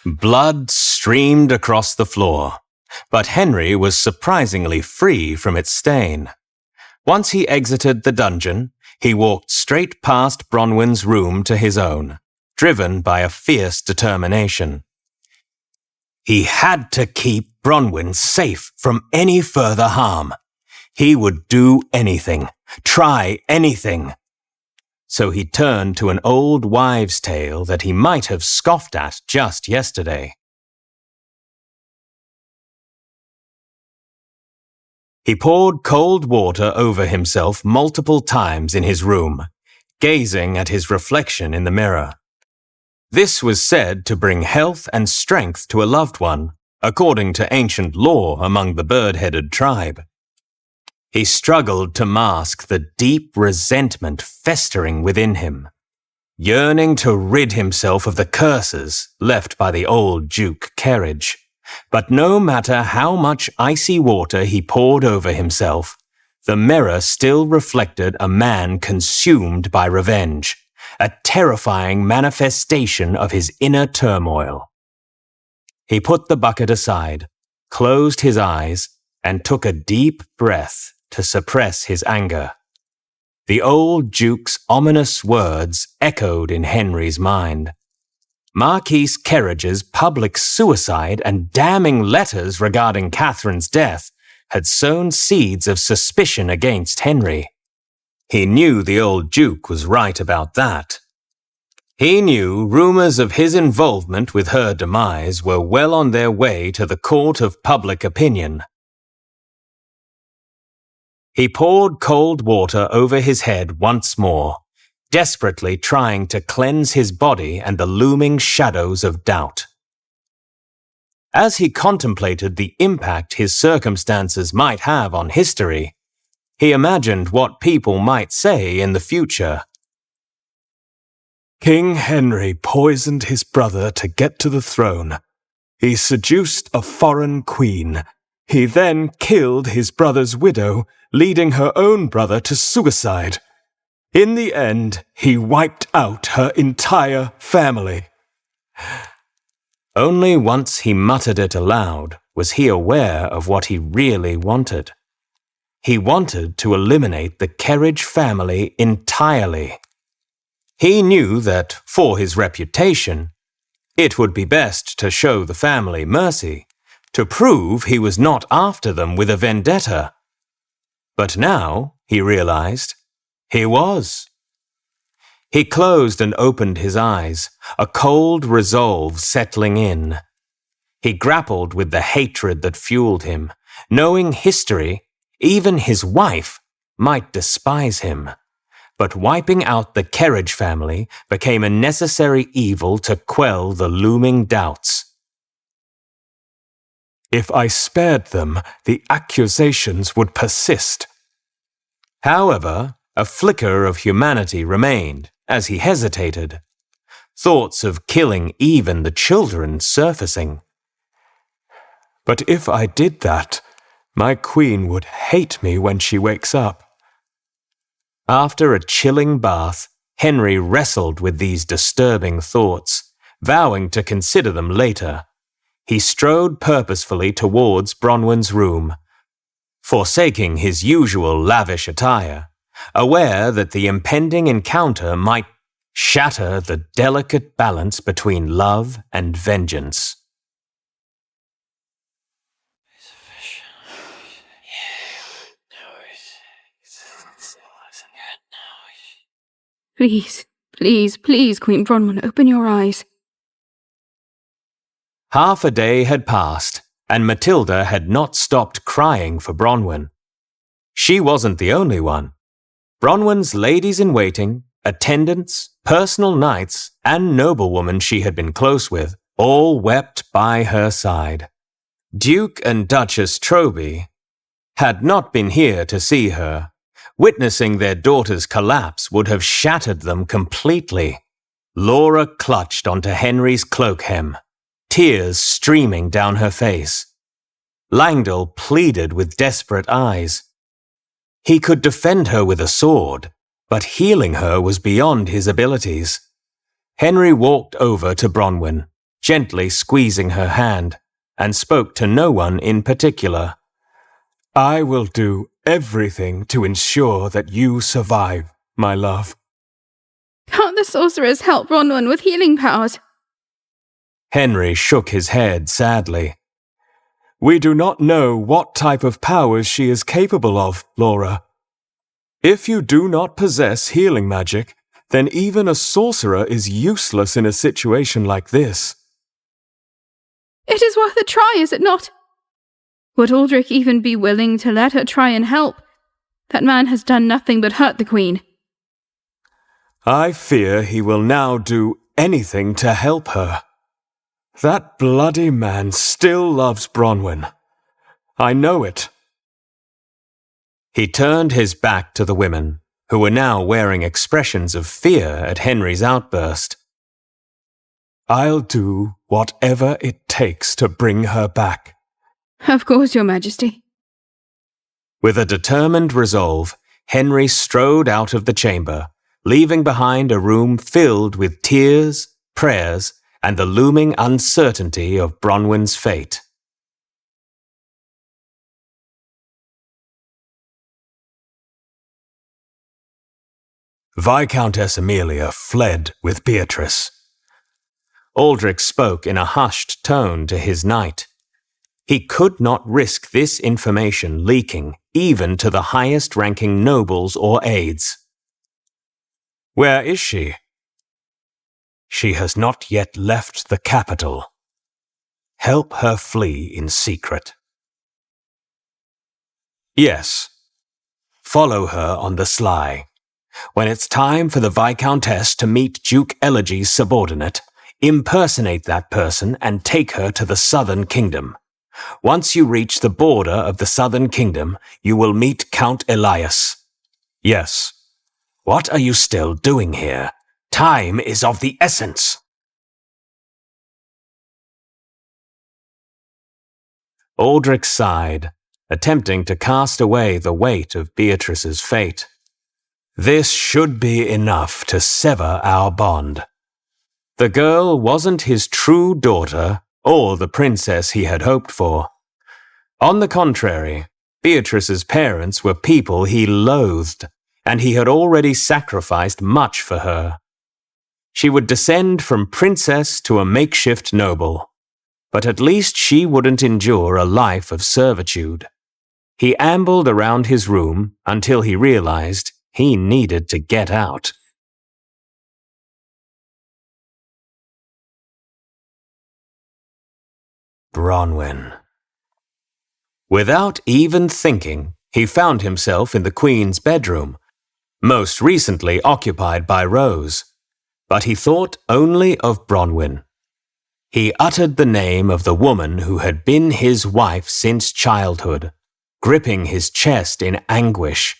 Blood streamed across the floor, but Henry was surprisingly free from its stain. Once he exited the dungeon, he walked straight past Bronwyn's room to his own, driven by a fierce determination. He had to keep Bronwyn safe from any further harm. He would do anything, try anything. So he turned to an old wives' tale that he might have scoffed at just yesterday. He poured cold water over himself multiple times in his room, gazing at his reflection in the mirror. This was said to bring health and strength to a loved one, according to ancient lore among the bird-headed tribe. He struggled to mask the deep resentment festering within him, yearning to rid himself of the curses left by the old Duke Kerridge. But no matter how much icy water he poured over himself, the mirror still reflected a man consumed by revenge, a terrifying manifestation of his inner turmoil. He put the bucket aside, closed his eyes, and took a deep breath to suppress his anger. The old Duke's ominous words echoed in Henry's mind. Marquis Kerridge's public suicide and damning letters regarding Catherine's death had sown seeds of suspicion against Henry. He knew the old Duke was right about that. He knew rumors of his involvement with her demise were well on their way to the court of public opinion. He poured cold water over his head once more, desperately trying to cleanse his body and the looming shadows of doubt. As he contemplated the impact his circumstances might have on history, he imagined what people might say in the future. King Henry poisoned his brother to get to the throne. He seduced a foreign queen. He then killed his brother's widow, leading her own brother to suicide. In the end, he wiped out her entire family. Only once he muttered it aloud was he aware of what he really wanted. He wanted to eliminate the Kerridge family entirely. He knew that, for his reputation, it would be best to show the family mercy, to prove he was not after them with a vendetta. But now, he realized, he was. He closed and opened his eyes, a cold resolve settling in. He grappled with the hatred that fueled him, knowing history, even his wife, might despise him. But wiping out the Kerridge family became a necessary evil to quell the looming doubts. If I spared them, the accusations would persist. However, a flicker of humanity remained as he hesitated, thoughts of killing even the children surfacing. But if I did that, my queen would hate me when she wakes up. After a chilling bath, Henry wrestled with these disturbing thoughts, vowing to consider them later. He strode purposefully towards Bronwyn's room, forsaking his usual lavish attire, aware that the impending encounter might shatter the delicate balance between love and vengeance. Please, please, please, Queen Bronwyn, open your eyes. Half a day had passed, and Matilda had not stopped crying for Bronwyn. She wasn't the only one. Bronwyn's ladies-in-waiting, attendants, personal knights, and noblewomen she had been close with all wept by her side. Duke and Duchess Troby had not been here to see her. Witnessing their daughter's collapse would have shattered them completely. Laura clutched onto Henry's cloak hem, tears streaming down her face. Langdell pleaded with desperate eyes. He could defend her with a sword, but healing her was beyond his abilities. Henry walked over to Bronwyn, gently squeezing her hand, and spoke to no one in particular. I will do everything to ensure that you survive, my love. Can't the sorceress help Bronwyn with healing powers? Henry shook his head sadly. We do not know what type of powers she is capable of, Laura. If you do not possess healing magic, then even a sorcerer is useless in a situation like this. It is worth a try, is it not? Would Aldrich even be willing to let her try and help? That man has done nothing but hurt the Queen. I fear he will now do anything to help her. That bloody man still loves Bronwyn. I know it. He turned his back to the women, who were now wearing expressions of fear at Henry's outburst. I'll do whatever it takes to bring her back. Of course, Your Majesty. With a determined resolve, Henry strode out of the chamber, leaving behind a room filled with tears, prayers, and the looming uncertainty of Bronwyn's fate. Viscountess Amelia fled with Beatrice. Aldrich spoke in a hushed tone to his knight. He could not risk this information leaking even to the highest-ranking nobles or aides. Where is she? She has not yet left the capital. Help her flee in secret. Yes. Follow her on the sly. When it's time for the Viscountess to meet Duke Elegy's subordinate, impersonate that person and take her to the Southern Kingdom. Once you reach the border of the Southern Kingdom, you will meet Count Elias. Yes. What are you still doing here? Time is of the essence. Aldrich sighed, attempting to cast away the weight of Beatrice's fate. This should be enough to sever our bond. The girl wasn't his true daughter or the princess he had hoped for. On the contrary, Beatrice's parents were people he loathed, and he had already sacrificed much for her. She would descend from princess to a makeshift noble, but at least she wouldn't endure a life of servitude. He ambled around his room until he realized he needed to get out. Bronwyn. Without even thinking, he found himself in the Queen's bedroom, most recently occupied by Rose. But he thought only of Bronwyn. He uttered the name of the woman who had been his wife since childhood, gripping his chest in anguish.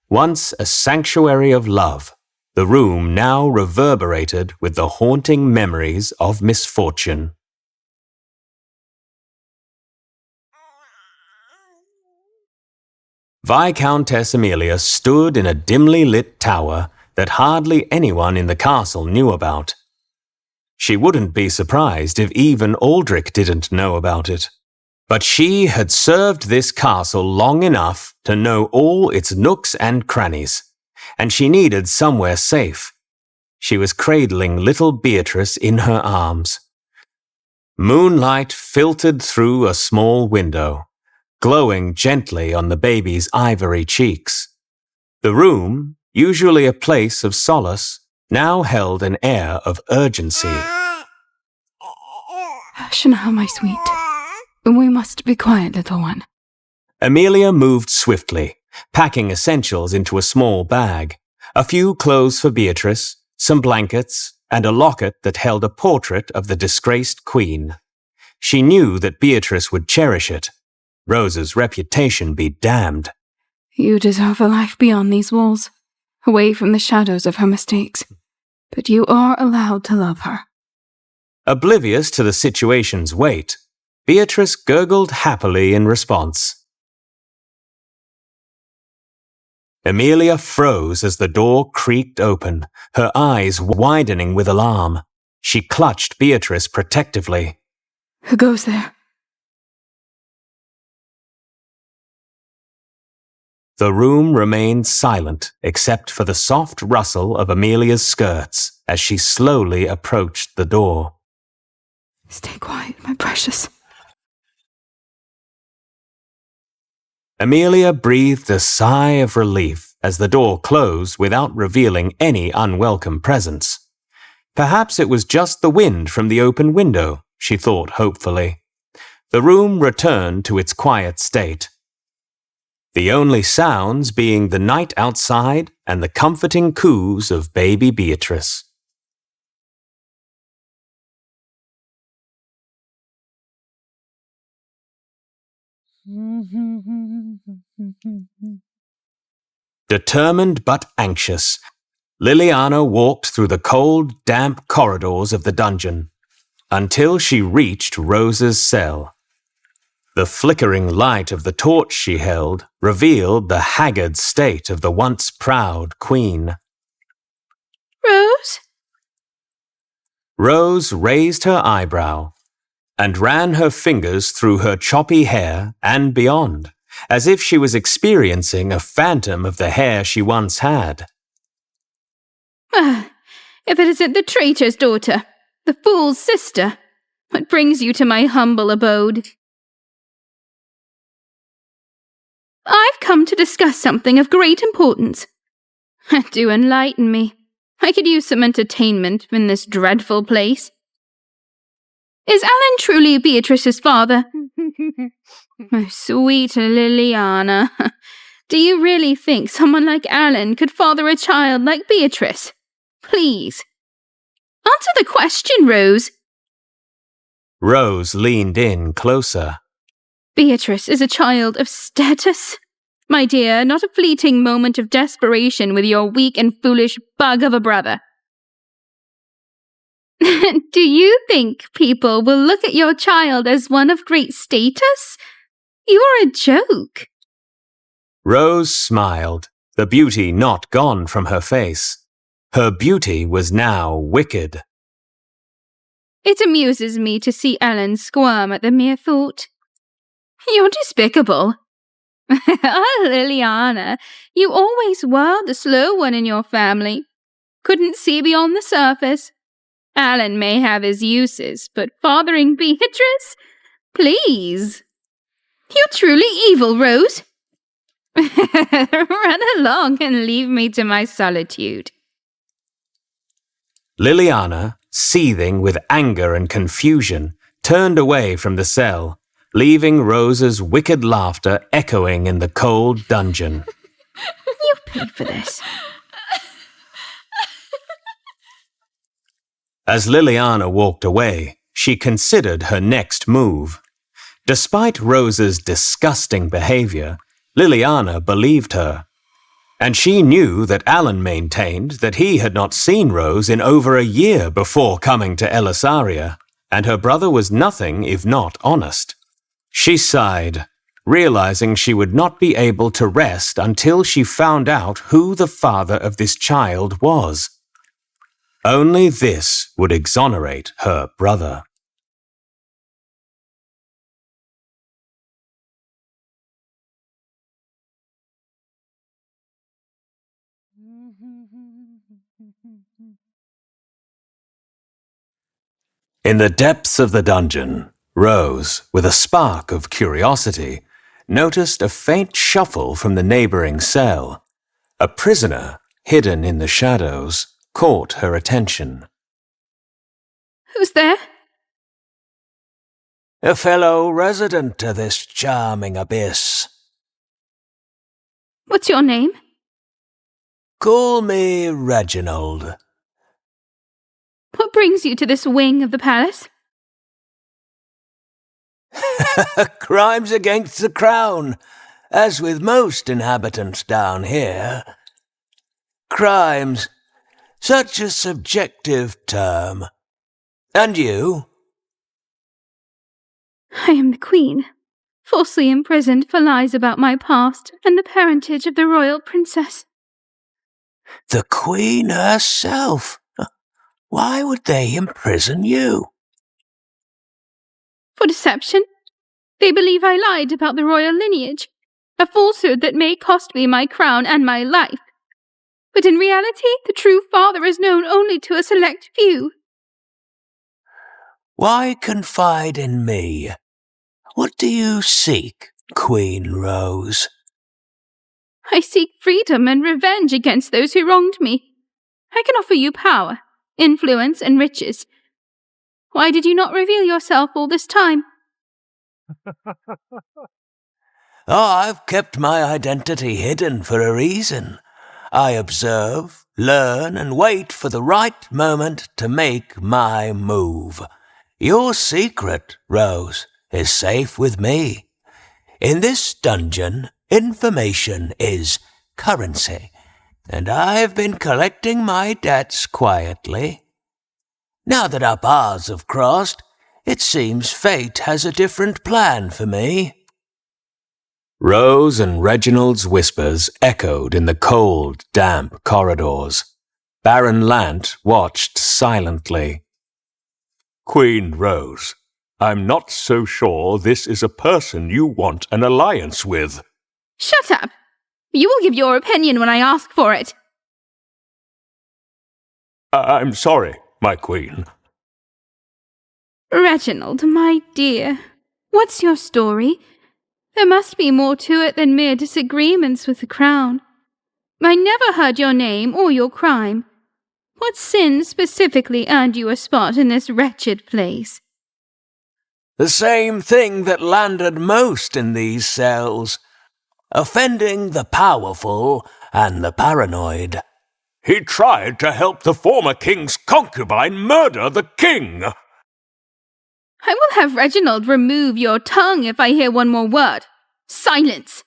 Once a sanctuary of love, the room now reverberated with the haunting memories of misfortune. Viscountess Amelia stood in a dimly lit tower that hardly anyone in the castle knew about. She wouldn't be surprised if even Aldrich didn't know about it. But she had served this castle long enough to know all its nooks and crannies, and she needed somewhere safe. She was cradling little Beatrice in her arms. Moonlight filtered through a small window, glowing gently on the baby's ivory cheeks. The room, usually a place of solace, now held an air of urgency. Hush now, my sweet. We must be quiet, little one. Amelia moved swiftly, packing essentials into a small bag, a few clothes for Beatrice, some blankets, and a locket that held a portrait of the disgraced queen. She knew that Beatrice would cherish it. Rose's reputation be damned. You deserve a life beyond these walls, away from the shadows of her mistakes. But you are allowed to love her. Oblivious to the situation's weight, Beatrice gurgled happily in response. Amelia froze as the door creaked open, her eyes widening with alarm. She clutched Beatrice protectively. Who goes there? The room remained silent except for the soft rustle of Amelia's skirts as she slowly approached the door. Stay quiet, my precious. Amelia breathed a sigh of relief as the door closed without revealing any unwelcome presence. Perhaps it was just the wind from the open window, she thought hopefully. The room returned to its quiet state, the only sounds being the night outside and the comforting coos of baby Beatrice. Determined but anxious, Liliana walked through the cold, damp corridors of the dungeon until she reached Rose's cell. The flickering light of the torch she held revealed the haggard state of the once proud queen. Rose? Rose raised her eyebrow and ran her fingers through her choppy hair and beyond, as if she was experiencing a phantom of the hair she once had. If it isn't the traitor's daughter, the fool's sister, what brings you to my humble abode? I've come to discuss something of great importance. Do enlighten me. I could use some entertainment in this dreadful place. Is Alan truly Beatrice's father? Oh, sweet Liliana. Do you really think someone like Alan could father a child like Beatrice? Please. Answer the question, Rose. Rose leaned in closer. Beatrice is a child of status. My dear, not a fleeting moment of desperation with your weak and foolish bug of a brother. Do you think people will look at your child as one of great status? You are a joke. Rose smiled, the beauty not gone from her face. Her beauty was now wicked. It amuses me to see Ellen squirm at the mere thought. You're despicable. Oh, Liliana, you always were the slow one in your family. Couldn't see beyond the surface. Alan may have his uses, but fathering Beatrice? Please. You're truly evil, Rose. Run along and leave me to my solitude. Liliana, seething with anger and confusion, turned away from the cell, leaving Rose's wicked laughter echoing in the cold dungeon. You paid for this. As Liliana walked away, she considered her next move. Despite Rose's disgusting behavior, Liliana believed her. And she knew that Alan maintained that he had not seen Rose in over a year before coming to Elisaria, and her brother was nothing if not honest. She sighed, realizing she would not be able to rest until she found out who the father of this child was. Only this would exonerate her brother. In the depths of the dungeon, Rose, with a spark of curiosity, noticed a faint shuffle from the neighboring cell. A prisoner, hidden in the shadows, caught her attention. Who's there? A fellow resident of this charming abyss. What's your name? Call me Reginald. What brings you to this wing of the palace? Crimes against the crown, as with most inhabitants down here. Crimes, such a subjective term. And you? I am the Queen, falsely imprisoned for lies about my past and the parentage of the royal princess. The Queen herself? Why would they imprison you? For deception. They believe I lied about the royal lineage, a falsehood that may cost me my crown and my life. But in reality, the true father is known only to a select few. Why confide in me? What do you seek, Queen Rose? I seek freedom and revenge against those who wronged me. I can offer you power, influence, and riches. Why did you not reveal yourself all this time? I've kept my identity hidden for a reason. I observe, learn, and wait for the right moment to make my move. Your secret, Rose, is safe with me. In this dungeon, information is currency, and I've been collecting my debts quietly. Now that our paths have crossed, it seems fate has a different plan for me. Rose and Reginald's whispers echoed in the cold, damp corridors. Baron Lant watched silently. Queen Rose, I'm not so sure this is a person you want an alliance with. Shut up! You will give your opinion when I ask for it. I'm sorry, my queen. Reginald, my dear, what's your story? There must be more to it than mere disagreements with the crown. I never heard your name or your crime. What sin specifically earned you a spot in this wretched place? The same thing that landed most in these cells. Offending the powerful and the paranoid. He tried to help the former king's concubine murder the king. I will have Reginald remove your tongue if I hear one more word. Silence!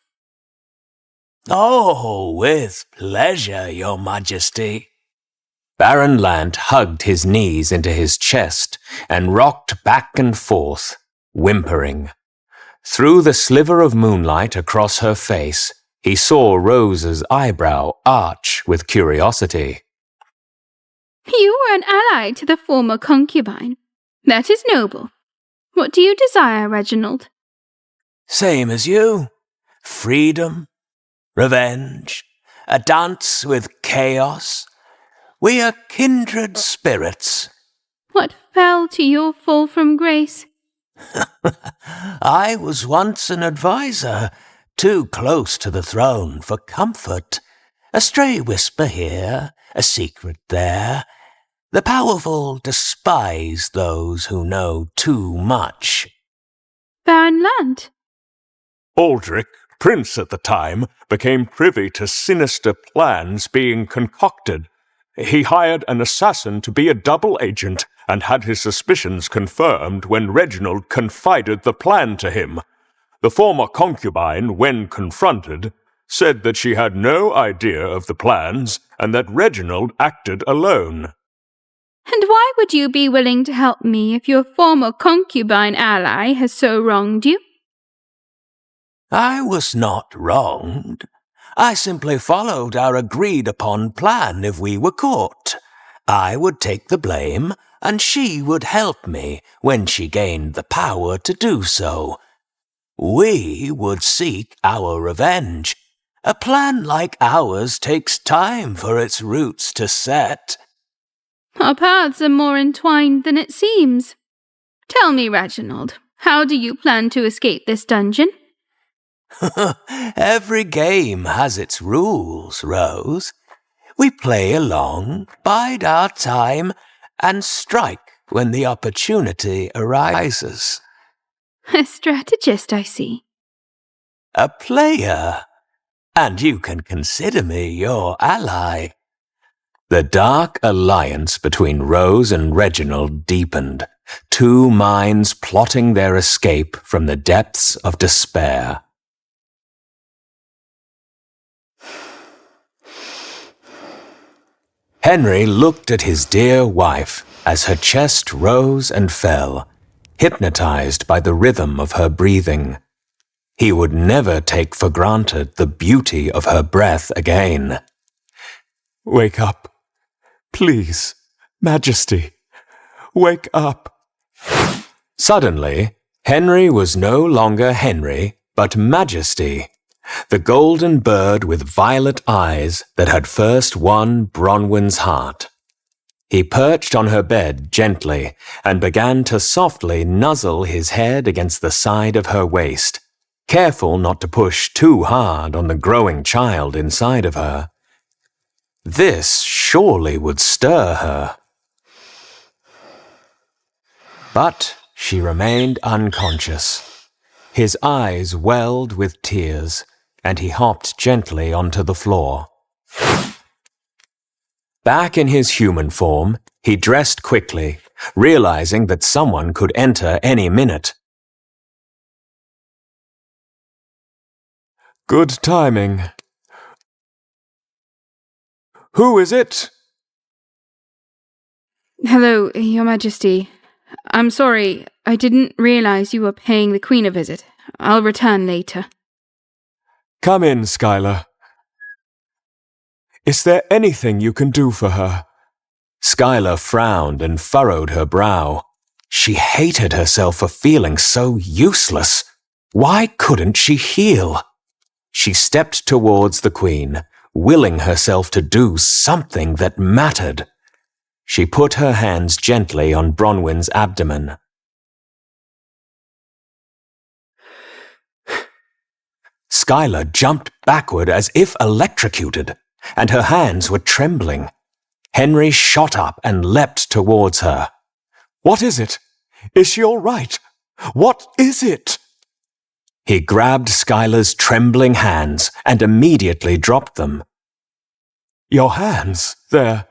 Oh, with pleasure, Your Majesty. Baron Lant hugged his knees into his chest and rocked back and forth, whimpering. Through the sliver of moonlight across her face, he saw Rose's eyebrow arch with curiosity. You were an ally to the former concubine. That is noble. What do you desire, Reginald? Same as you. Freedom, revenge, a dance with chaos. We are kindred spirits. What fell to your fall from grace? I was once an advisor, too close to the throne for comfort. A stray whisper here, a secret there. The powerful despise those who know too much. Baron Lant. Aldrich, prince at the time, became privy to sinister plans being concocted. He hired an assassin to be a double agent and had his suspicions confirmed when Reginald confided the plan to him. The former concubine, when confronted, said that she had no idea of the plans and that Reginald acted alone. And why would you be willing to help me if your former concubine ally has so wronged you? I was not wronged. I simply followed our agreed-upon plan if we were caught. I would take the blame, and she would help me when she gained the power to do so. We would seek our revenge. A plan like ours takes time for its roots to set. Our paths are more entwined than it seems. Tell me, Reginald, how do you plan to escape this dungeon? Every game has its rules, Rose. We play along, bide our time, and strike when the opportunity arises. A strategist, I see. A player. And you can consider me your ally. The dark alliance between Rose and Reginald deepened, two minds plotting their escape from the depths of despair. Henry looked at his dear wife as her chest rose and fell, hypnotized by the rhythm of her breathing. He would never take for granted the beauty of her breath again. Wake up. Please, Majesty, wake up. Suddenly, Henry was no longer Henry, but Majesty, the golden bird with violet eyes that had first won Bronwyn's heart. He perched on her bed gently and began to softly nuzzle his head against the side of her waist, careful not to push too hard on the growing child inside of her. This surely would stir her. But she remained unconscious. His eyes welled with tears, and he hopped gently onto the floor. Back in his human form, he dressed quickly, realizing that someone could enter any minute. Good timing. Who is it? Hello, Your Majesty. I'm sorry, I didn't realize you were paying the Queen a visit. I'll return later. Come in, Schuyler. Is there anything you can do for her? Schuyler frowned and furrowed her brow. She hated herself for feeling so useless. Why couldn't she heal? She stepped towards the Queen, willing herself to do something that mattered. She put her hands gently on Bronwyn's abdomen. Schuyler jumped backward as if electrocuted, and her hands were trembling. Henry shot up and leapt towards her. What is it? Is she all right? What is it? He grabbed Schuyler's trembling hands and immediately dropped them. Your hands, they're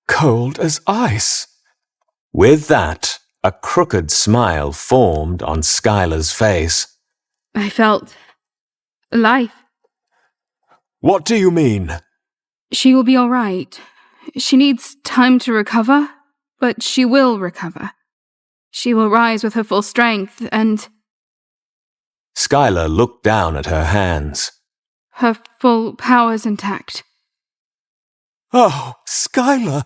cold as ice. With that, a crooked smile formed on Schuyler's face. I felt life. What do you mean? She will be all right. She needs time to recover, but she will recover. She will rise with her full strength and... Schuyler looked down at her hands. her full powers intact. Oh, Schuyler,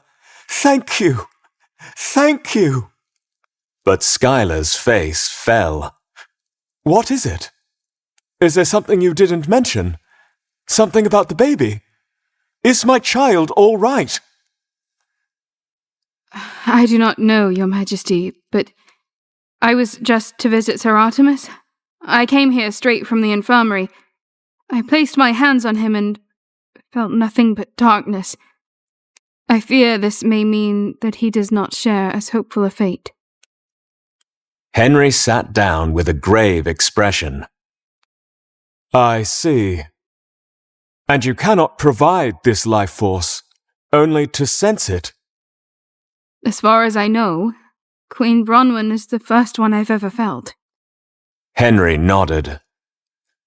thank you. Thank you. But Schuyler's face fell. What is it? Is there something you didn't mention? Something about the baby? Is my child all right? I do not know, Your Majesty, but I was just to visit Sir Artemis. I came here straight from the infirmary. I placed my hands on him and felt nothing but darkness. I fear this may mean that he does not share as hopeful a fate. Henry sat down with a grave expression. I see. And you cannot provide this life force, only to sense it. As far as I know, Queen Bronwyn is the first one I've ever felt. Henry nodded.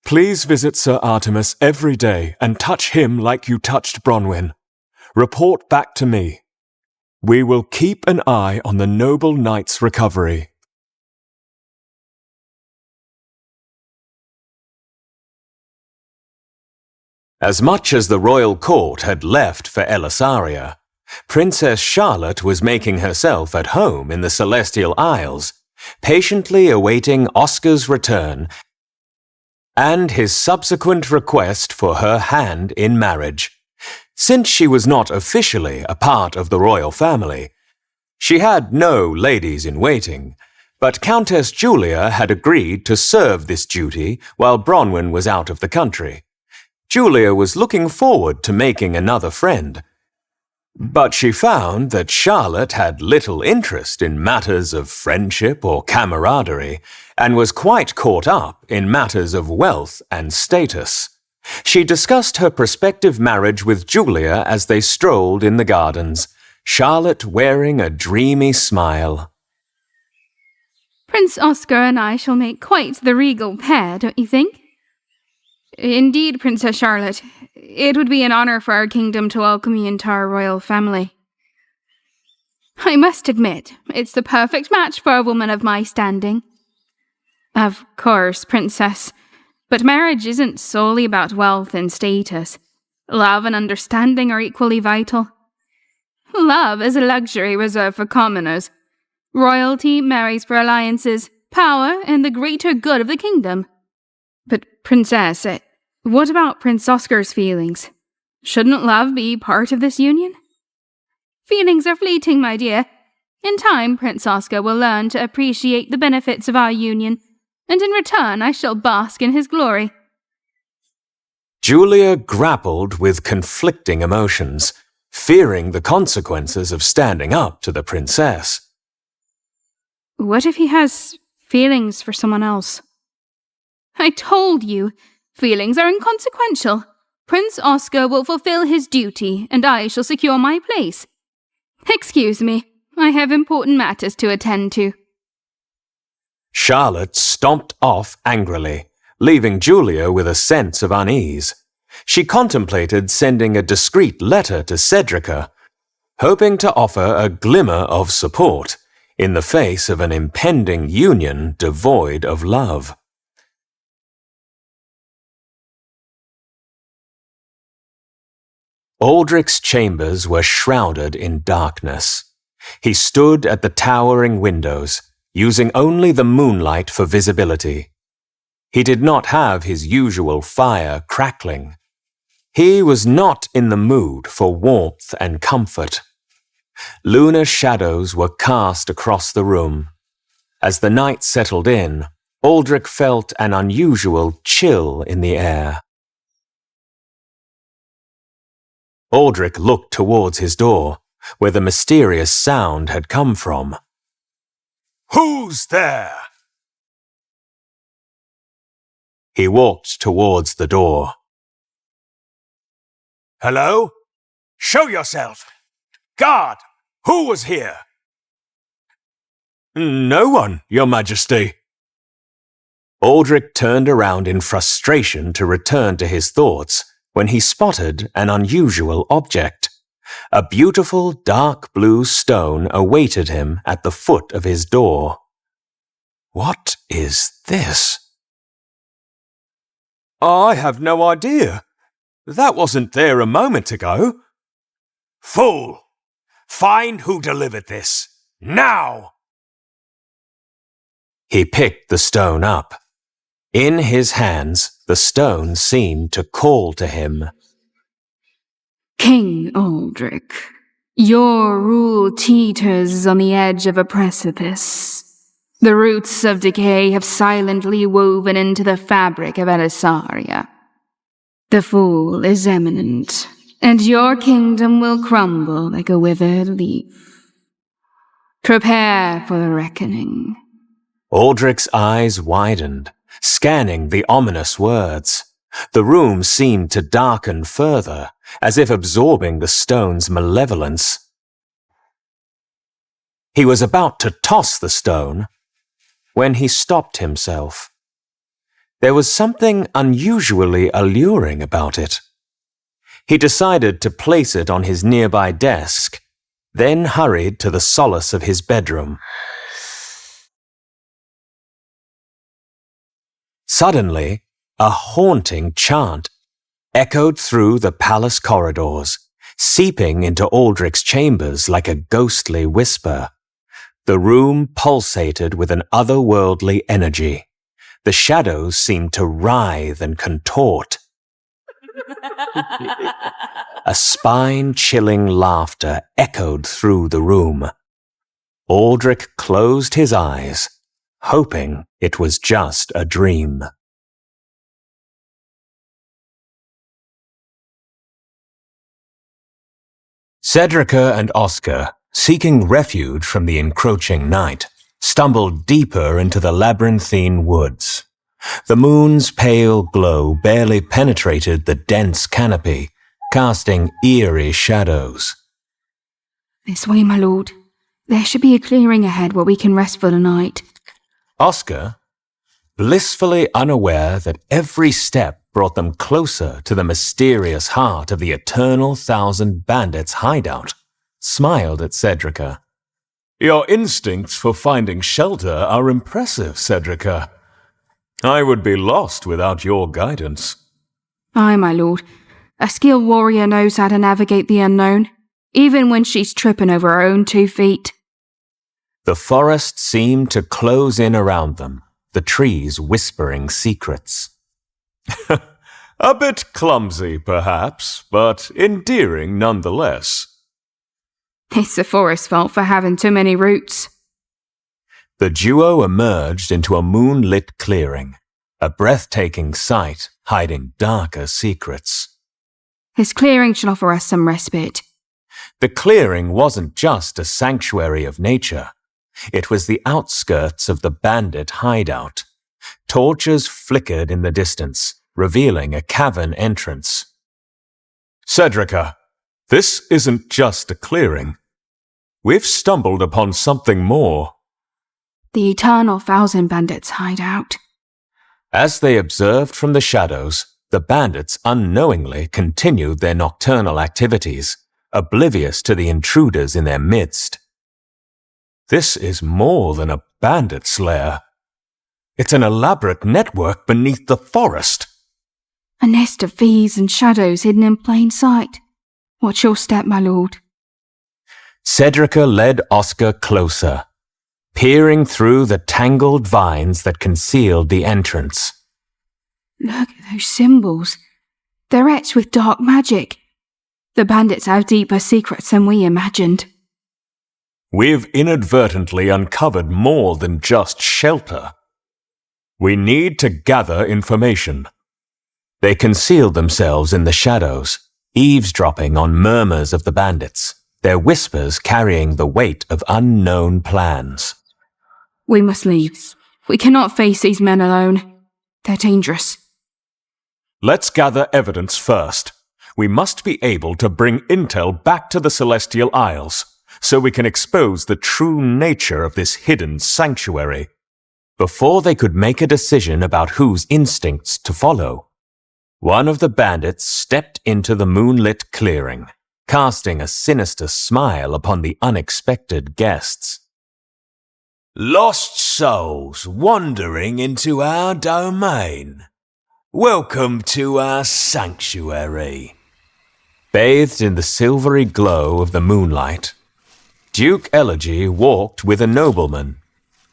Please visit Sir Artemis every day and touch him like you touched Bronwyn. Report back to me. We will keep an eye on the noble knight's recovery. As much as the royal court had left for Elisaria, Princess Charlotte was making herself at home in the Celestial Isles, patiently awaiting Oscar's return and his subsequent request for her hand in marriage. Since she was not officially a part of the royal family, she had no ladies-in-waiting, but Countess Julia had agreed to serve this duty while Bronwyn was out of the country. Julia was looking forward to making another friend, but she found that Charlotte had little interest in matters of friendship or camaraderie, and was quite caught up in matters of wealth and status. She discussed her prospective marriage with Julia as they strolled in the gardens, Charlotte wearing a dreamy smile. Prince Oscar and I shall make quite the regal pair, don't you think? Indeed, Princess Charlotte, it would be an honour for our kingdom to welcome you into our royal family. I must admit, it's the perfect match for a woman of my standing. Of course, Princess, but marriage isn't solely about wealth and status. Love and understanding are equally vital. Love is a luxury reserved for commoners. Royalty marries for alliances, power, and the greater good of the kingdom. But, Princess, what about Prince Oscar's feelings? Shouldn't love be part of this union? Feelings are fleeting, my dear. In time, Prince Oscar will learn to appreciate the benefits of our union, and in return I shall bask in his glory. Julia grappled with conflicting emotions, fearing the consequences of standing up to the princess. What if he has feelings for someone else? I told you, feelings are inconsequential. Prince Oscar will fulfill his duty, and I shall secure my place. Excuse me, I have important matters to attend to. Charlotte stomped off angrily, leaving Julia with a sense of unease. She contemplated sending a discreet letter to Cedrica, hoping to offer a glimmer of support in the face of an impending union devoid of love. Aldrich's chambers were shrouded in darkness. He stood at the towering windows, using only the moonlight for visibility. He did not have his usual fire crackling. He was not in the mood for warmth and comfort. Lunar shadows were cast across the room. As the night settled in, Aldrich felt an unusual chill in the air. Aldrich looked towards his door, where the mysterious sound had come from. Who's there? He walked towards the door. Hello? Show yourself! Guard! Who was here? No one, Your Majesty. Aldrich turned around in frustration to return to his thoughts when he spotted an unusual object. A beautiful dark blue stone awaited him at the foot of his door. What is this? I have no idea. That wasn't there a moment ago. Fool! Find who delivered this. Now! He picked the stone up. In his hands, the stone seemed to call to him. King Aldrich, your rule teeters on the edge of a precipice. The roots of decay have silently woven into the fabric of Elisaria. The fall is imminent, and your kingdom will crumble like a withered leaf. Prepare for the reckoning. Aldrich's eyes widened, scanning the ominous words. The room seemed to darken further, as if absorbing the stone's malevolence. He was about to toss the stone when he stopped himself. There was something unusually alluring about it. He decided to place it on his nearby desk, then hurried to the solace of his bedroom. Suddenly, a haunting chant echoed through the palace corridors, seeping into Aldrich's chambers like a ghostly whisper. The room pulsated with an otherworldly energy. The shadows seemed to writhe and contort. A spine-chilling laughter echoed through the room. Aldrich closed his eyes, hoping it was just a dream. Cedrica and Oscar, seeking refuge from the encroaching night, stumbled deeper into the labyrinthine woods. The moon's pale glow barely penetrated the dense canopy, casting eerie shadows. This way, my lord. There should be a clearing ahead where we can rest for the night. Oscar, blissfully unaware that every step brought them closer to the mysterious heart of the Eternal Thousand Bandits' hideout, smiled at Cedrica. Your instincts for finding shelter are impressive, Cedrica. I would be lost without your guidance. Aye, my lord. A skilled warrior knows how to navigate the unknown. even when she's tripping over her own 2 feet. The forest seemed to close in around them, the trees whispering secrets. A bit clumsy, perhaps, but endearing nonetheless. It's the forest's fault for having too many roots. The duo emerged into a moonlit clearing, a breathtaking sight hiding darker secrets. This clearing should offer us some respite. The clearing wasn't just a sanctuary of nature. It was the outskirts of the bandit hideout. Torches flickered in the distance, revealing a cavern entrance. Cedrica, this isn't just a clearing. We've stumbled upon something more. The eternal Thousand Bandits hideout. As they observed from the shadows, the bandits unknowingly continued their nocturnal activities, oblivious to the intruders in their midst. This is more than a bandit's lair. It's an elaborate network beneath the forest. A nest of thieves and shadows hidden in plain sight. Watch your step, my lord. Cedrica led Oscar closer, peering through the tangled vines that concealed the entrance. Look at those symbols. They're etched with dark magic. The bandits have deeper secrets than we imagined. We've inadvertently uncovered more than just shelter. We need to gather information. They concealed themselves in the shadows, eavesdropping on murmurs of the bandits, their whispers carrying the weight of unknown plans. We must leave. We cannot face these men alone. They're dangerous. Let's gather evidence first. We must be able to bring intel back to the Celestial Isles, so we can expose the true nature of this hidden sanctuary. Before they could make a decision about whose instincts to follow, one of the bandits stepped into the moonlit clearing, casting a sinister smile upon the unexpected guests. Lost souls wandering into our domain. Welcome to our sanctuary. Bathed in the silvery glow of the moonlight, Duke Elegy walked with a nobleman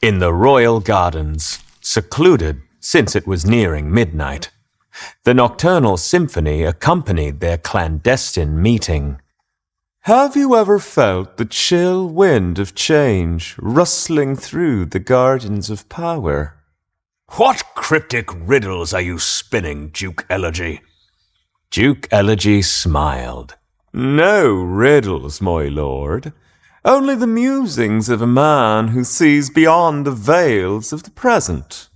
in the royal gardens, secluded since it was nearing midnight. The nocturnal symphony accompanied their clandestine meeting. Have you ever felt the chill wind of change rustling through the gardens of power? What cryptic riddles are you spinning, Duke Elegy? Duke Elegy smiled. No riddles, my lord. Only the musings of a man who sees beyond the veils of the present.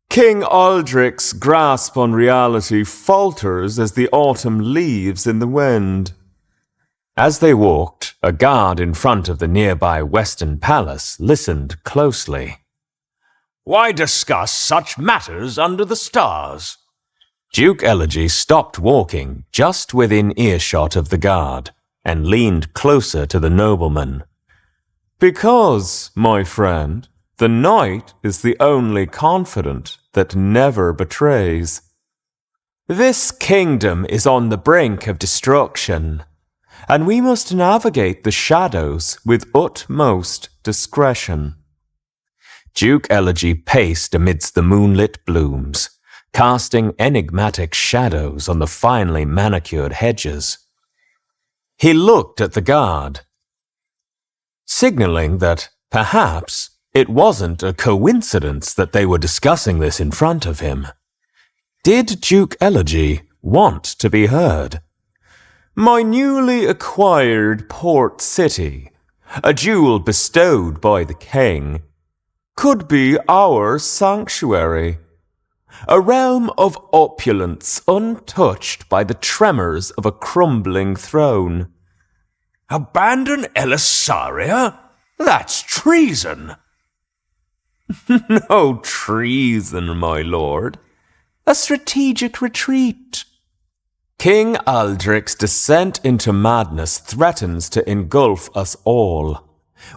King Aldrich's grasp on reality falters as the autumn leaves in the wind. As they walked, a guard in front of the nearby Western Palace listened closely. Why discuss such matters under the stars? Duke Elegy stopped walking just within earshot of the guard and leaned closer to the nobleman. Because, my friend, the night is the only confidant that never betrays. This kingdom is on the brink of destruction, and we must navigate the shadows with utmost discretion. Duke Elegy paced amidst the moonlit blooms, casting enigmatic shadows on the finely manicured hedges. He looked at the guard, signaling that perhaps it wasn't a coincidence that they were discussing this in front of him. Did Duke Elegy want to be heard? My newly acquired port city, a jewel bestowed by the king, could be our sanctuary. A realm of opulence untouched by the tremors of a crumbling throne. Abandon Elisaria? That's treason. No treason, my lord. A strategic retreat. King Aldrich's descent into madness threatens to engulf us all.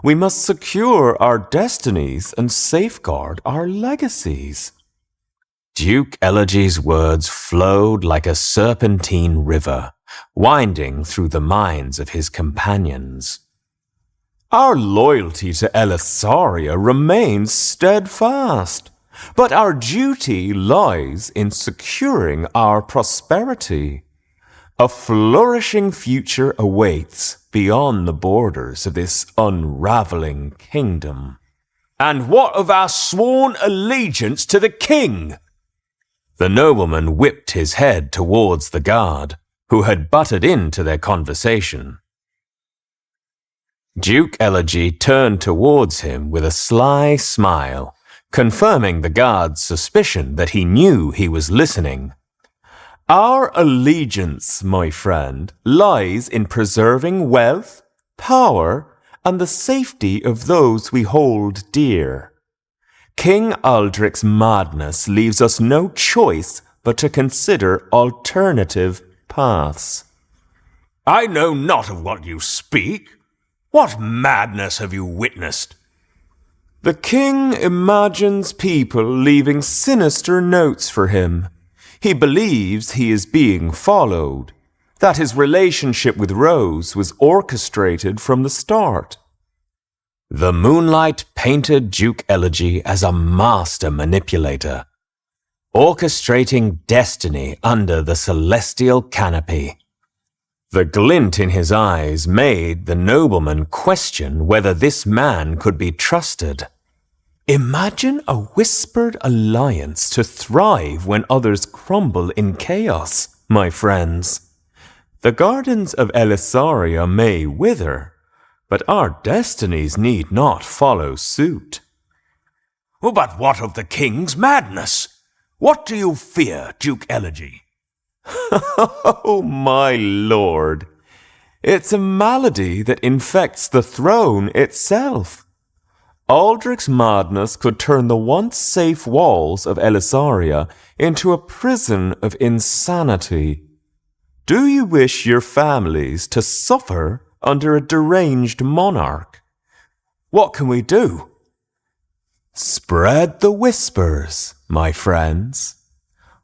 We must secure our destinies and safeguard our legacies. Duke Elegy's words flowed like a serpentine river, winding through the minds of his companions. Our loyalty to Elisaria remains steadfast, but our duty lies in securing our prosperity. A flourishing future awaits beyond the borders of this unraveling kingdom. And what of our sworn allegiance to the king? The nobleman whipped his head towards the guard, who had butted into their conversation. Duke Elegy turned towards him with a sly smile, confirming the guard's suspicion that he knew he was listening. Our allegiance, my friend, lies in preserving wealth, power, and the safety of those we hold dear. King Aldric's madness leaves us no choice but to consider alternative paths. I know not of what you speak. What madness have you witnessed? The king imagines people leaving sinister notes for him. He believes he is being followed, that his relationship with Rose was orchestrated from the start. The moonlight painted Duke Elegy as a master manipulator, orchestrating destiny under the celestial canopy. The glint in his eyes made the nobleman question whether this man could be trusted. Imagine a whispered alliance to thrive when others crumble in chaos, my friends. The gardens of Elisaria may wither, but our destinies need not follow suit. But what of the king's madness? What do you fear, Duke Elegy? Oh, my lord, it's a malady that infects the throne itself. Aldric's madness could turn the once safe walls of Elisaria into a prison of insanity. Do you wish your families to suffer under a deranged monarch? What can we do? Spread the whispers, my friends.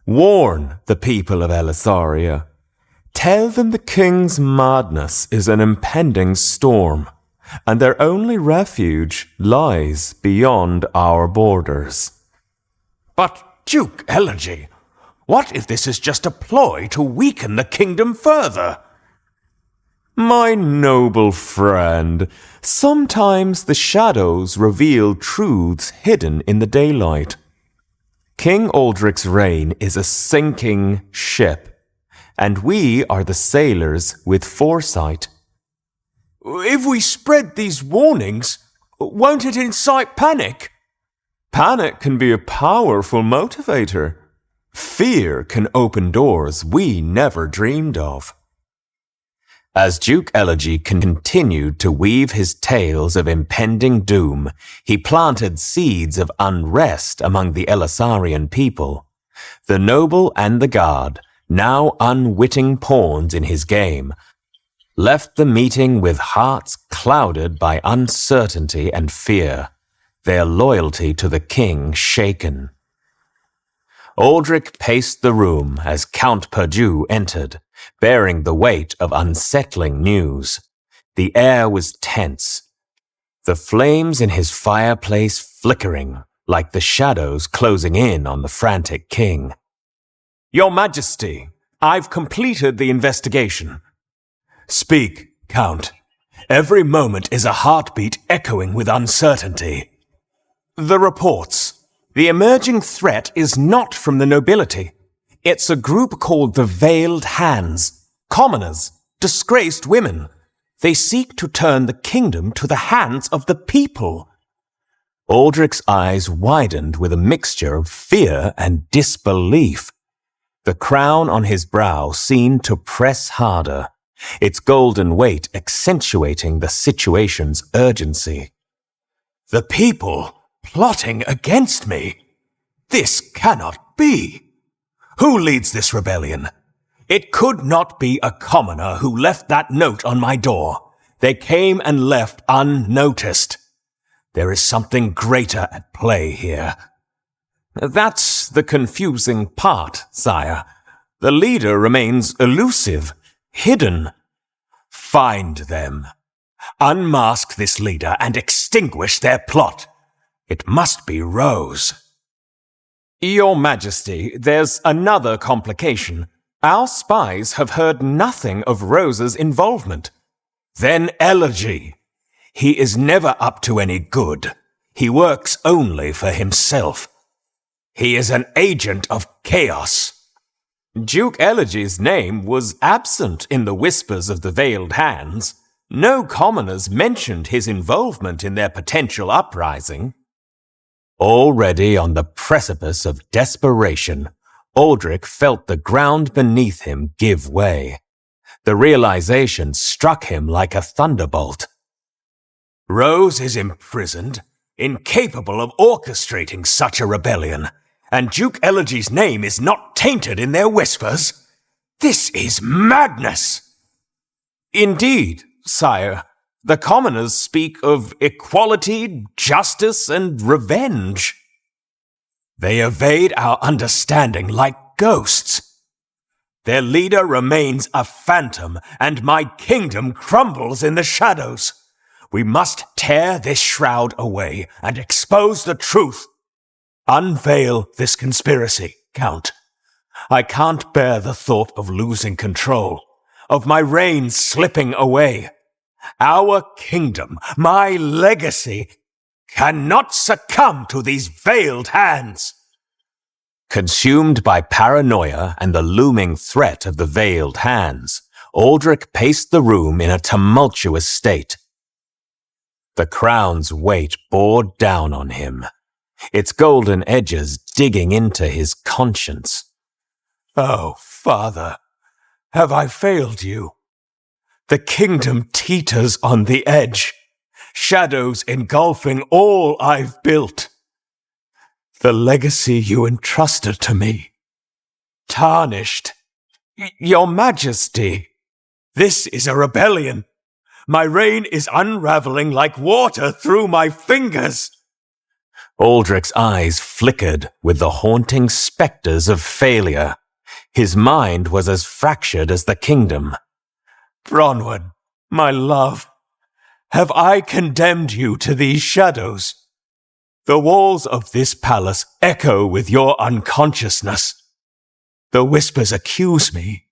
Warn the people of Elisaria. Tell them the king's madness is an impending storm, and their only refuge lies beyond our borders. But, Duke Elegy, what if this is just a ploy to weaken the kingdom further? My noble friend, sometimes the shadows reveal truths hidden in the daylight. King Aldric's reign is a sinking ship, and we are the sailors with foresight. If we spread these warnings, won't it incite panic? Panic can be a powerful motivator. Fear can open doors we never dreamed of. As Duke Elegy continued to weave his tales of impending doom, he planted seeds of unrest among the Elisarian people. The noble and the guard, now unwitting pawns in his game, left the meeting with hearts clouded by uncertainty and fear, their loyalty to the king shaken. Aldric paced the room as Count Perdue entered, bearing the weight of unsettling news. The air was tense, the flames in his fireplace flickering like the shadows closing in on the frantic king. Your Majesty, I've completed the investigation. Speak, Count. Every moment is a heartbeat echoing with uncertainty. The reports. The emerging threat is not from the nobility. It's a group called the Veiled Hands. Commoners, disgraced women. They seek to turn the kingdom to the hands of the people. Aldric's eyes widened with a mixture of fear and disbelief. The crown on his brow seemed to press harder, its golden weight accentuating the situation's urgency. The people plotting against me? This cannot be. Who leads this rebellion? It could not be a commoner who left that note on my door. They came and left unnoticed. There is something greater at play here. That's the confusing part, sire. The leader remains elusive. hidden. Find them. Unmask this leader and extinguish their plot. It must be Rose. Your Majesty, there's another complication. Our spies have heard nothing of Rose's involvement. Then Elegy. He is never up to any good. He works only for himself. He is an agent of chaos. Duke Elegy's name was absent in the whispers of the Veiled Hands. No commoners mentioned his involvement in their potential uprising. Already on the precipice of desperation, Aldrich felt the ground beneath him give way. The realization struck him like a thunderbolt. Rose is imprisoned, incapable of orchestrating such a rebellion, and Duke Elegy's name is not tainted in their whispers. This is madness! Indeed, sire. The commoners speak of equality, justice, and revenge. They evade our understanding like ghosts. Their leader remains a phantom, and my kingdom crumbles in the shadows. We must tear this shroud away and expose the truth. Unveil this conspiracy, Count. I can't bear the thought of losing control, of my reign slipping away. Our kingdom, my legacy, cannot succumb to these veiled hands. Consumed by paranoia and the looming threat of the Veiled Hands, Aldrich paced the room in a tumultuous state. The crown's weight bore down on him, its golden edges digging into his conscience. Oh, Father, have I failed you? The kingdom teeters on the edge, shadows engulfing all I've built. The legacy you entrusted to me, tarnished. Your Majesty, this is a rebellion. My reign is unraveling like water through my fingers. Aldrich's eyes flickered with the haunting specters of failure. His mind was as fractured as the kingdom. Bronwyn, my love, have I condemned you to these shadows? The walls of this palace echo with your unconsciousness. The whispers accuse me,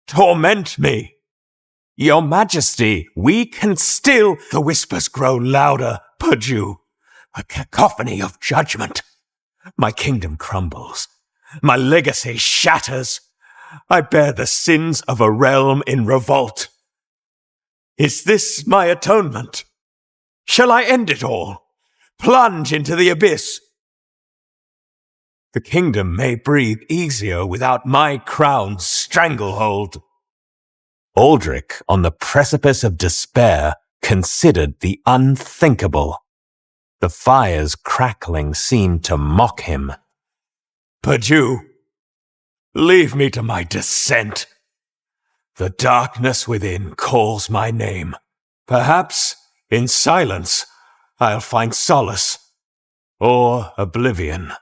torment me. Your Majesty, we can still... The whispers grow louder, Perdue, a cacophony of judgment. My kingdom crumbles. My legacy shatters. I bear the sins of a realm in revolt. Is this my atonement? Shall I end it all? Plunge into the abyss? The kingdom may breathe easier without my crown's stranglehold. Aldrich, on the precipice of despair, considered the unthinkable. The fire's crackling seemed to mock him. Perdue, leave me to my descent. The darkness within calls my name. Perhaps, in silence, I'll find solace, or oblivion.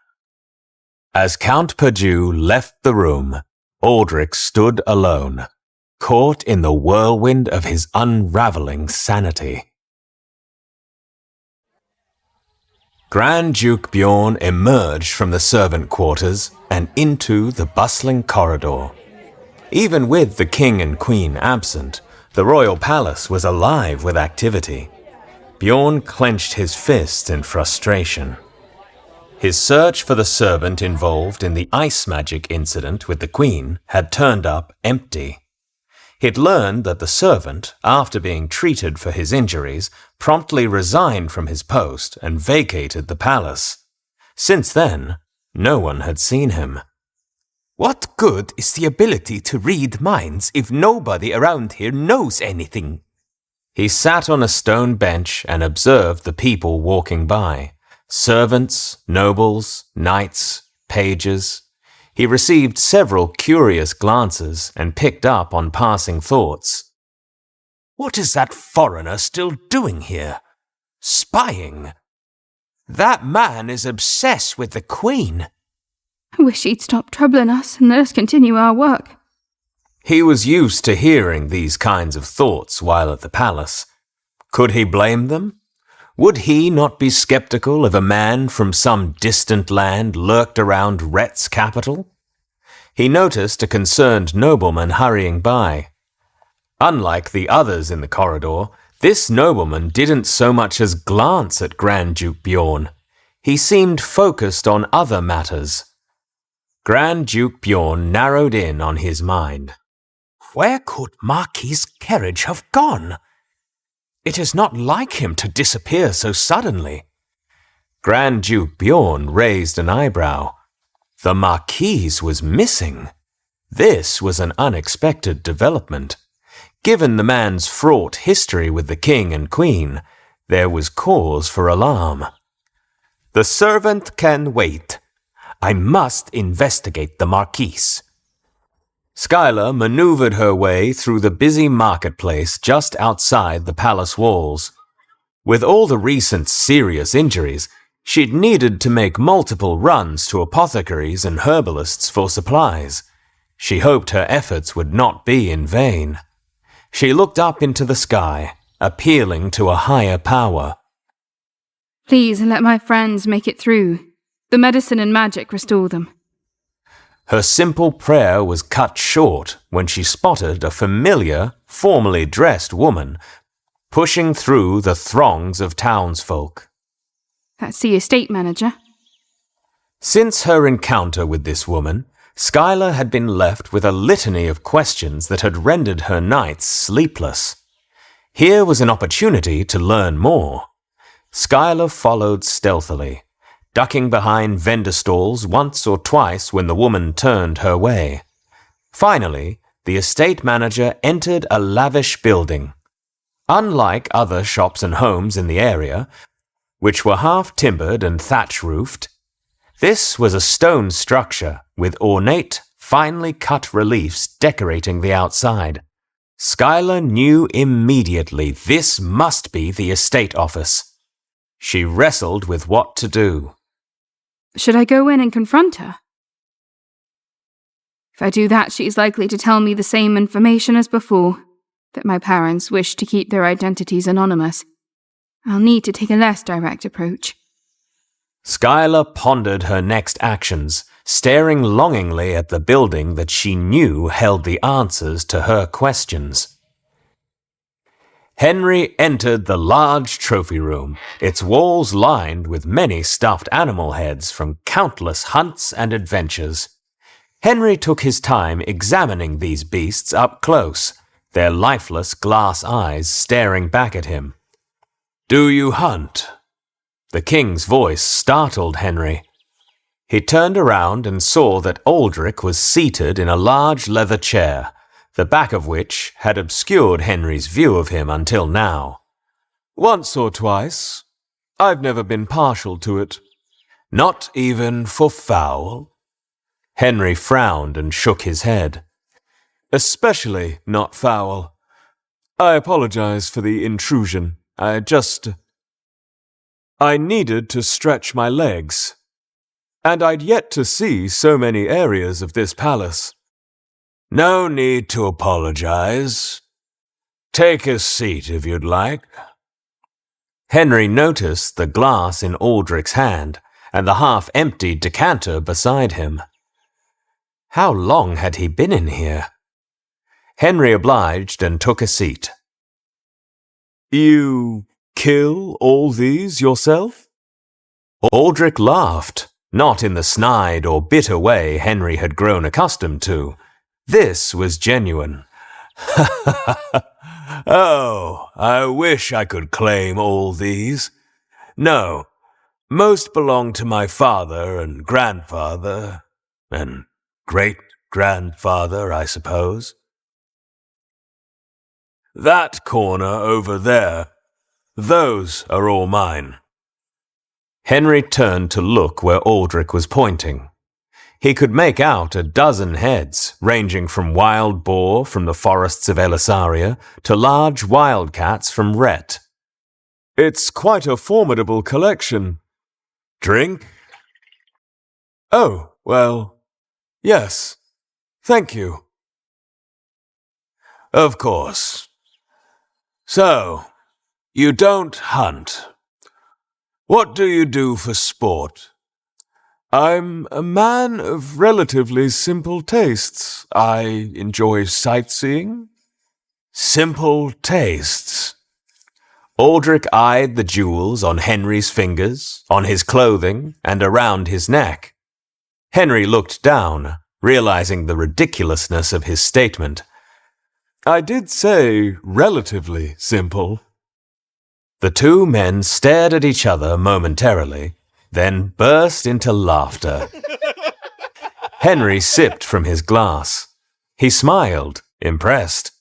As Count Perdue left the room, Aldrich stood alone, caught in the whirlwind of his unraveling sanity. Grand Duke Bjorn emerged from the servant quarters and into the bustling corridor. Even with the king and queen absent, the royal palace was alive with activity. Bjorn clenched his fist in frustration. His search for the servant involved in the ice magic incident with the queen had turned up empty. He'd learned that the servant, after being treated for his injuries, promptly resigned from his post and vacated the palace. Since then, no one had seen him. What good is the ability to read minds if nobody around here knows anything? He sat on a stone bench and observed the people walking by. Servants, nobles, knights, pages. He received several curious glances and picked up on passing thoughts. What is that foreigner still doing here? Spying? That man is obsessed with the Queen. I wish he'd stop troubling us and let us continue our work. He was used to hearing these kinds of thoughts while at the palace. Could he blame them? Would he not be skeptical if a man from some distant land lurked around Rhett's capital? He noticed a concerned nobleman hurrying by. Unlike the others in the corridor, this nobleman didn't so much as glance at Grand Duke Bjorn. He seemed focused on other matters. Grand Duke Bjorn narrowed in on his mind. Where could Marquis Kerridge have gone? It is not like him to disappear so suddenly. Grand Duke Bjorn raised an eyebrow. The Marquis was missing. This was an unexpected development. Given the man's fraught history with the king and queen, there was cause for alarm. The servant can wait. I must investigate the Marquis. Skylar maneuvered her way through the busy marketplace just outside the palace walls. With all the recent serious injuries, she'd needed to make multiple runs to apothecaries and herbalists for supplies. She hoped her efforts would not be in vain. She looked up into the sky, appealing to a higher power. Please let my friends make it through. The medicine and magic restore them. Her simple prayer was cut short when she spotted a familiar, formally dressed woman pushing through the throngs of townsfolk. That's the estate manager. Since her encounter with this woman, Skylar had been left with a litany of questions that had rendered her nights sleepless. Here was an opportunity to learn more. Skylar followed stealthily, ducking behind vendor stalls once or twice when the woman turned her way. Finally, the estate manager entered a lavish building. Unlike other shops and homes in the area, which were half-timbered and thatch-roofed, this was a stone structure with ornate, finely cut reliefs decorating the outside. Skylar knew immediately this must be the estate office. She wrestled with what to do. Should I go in and confront her? If I do that, she's likely to tell me the same information as before, that my parents wish to keep their identities anonymous. I'll need to take a less direct approach. Skylar pondered her next actions, staring longingly at the building that she knew held the answers to her questions. Henry entered the large trophy room, its walls lined with many stuffed animal heads from countless hunts and adventures. Henry took his time examining these beasts up close, their lifeless glass eyes staring back at him. "Do you hunt?" The king's voice startled Henry. He turned around and saw that Aldrich was seated in a large leather chair, the back of which had obscured Henry's view of him until now. "Once or twice. I've never been partial to it." "Not even for fowl?" Henry frowned and shook his head. "Especially not fowl. I apologize for the intrusion. I needed to stretch my legs. And I'd yet to see so many areas of this palace." No need to apologize. Take a seat if you'd like. Henry noticed the glass in Aldrich's hand and the half-empty decanter beside him. How long had he been in here? Henry obliged and took a seat. "You kill all these yourself?" Aldrich laughed, not in the snide or bitter way Henry had grown accustomed to. This was genuine. Oh, I wish I could claim all these. No, most belong to my father and grandfather, and great-grandfather, I suppose. That corner over there, those are all mine." Henry turned to look where Aldrich was pointing. He could make out a dozen heads, ranging from wild boar from the forests of Elisaria to large wildcats from Rhett. "It's quite a formidable collection." Drink? "Oh, well, yes. Thank you." Of course. So, you don't hunt. What do you do for sport? I'm a man of relatively simple tastes. I enjoy sightseeing. Simple tastes. Aldrich eyed the jewels on Henry's fingers, on his clothing, and around his neck. Henry looked down, realizing the ridiculousness of his statement. I did say relatively simple. The two men stared at each other momentarily, then burst into laughter. Henry sipped from his glass. He smiled, impressed.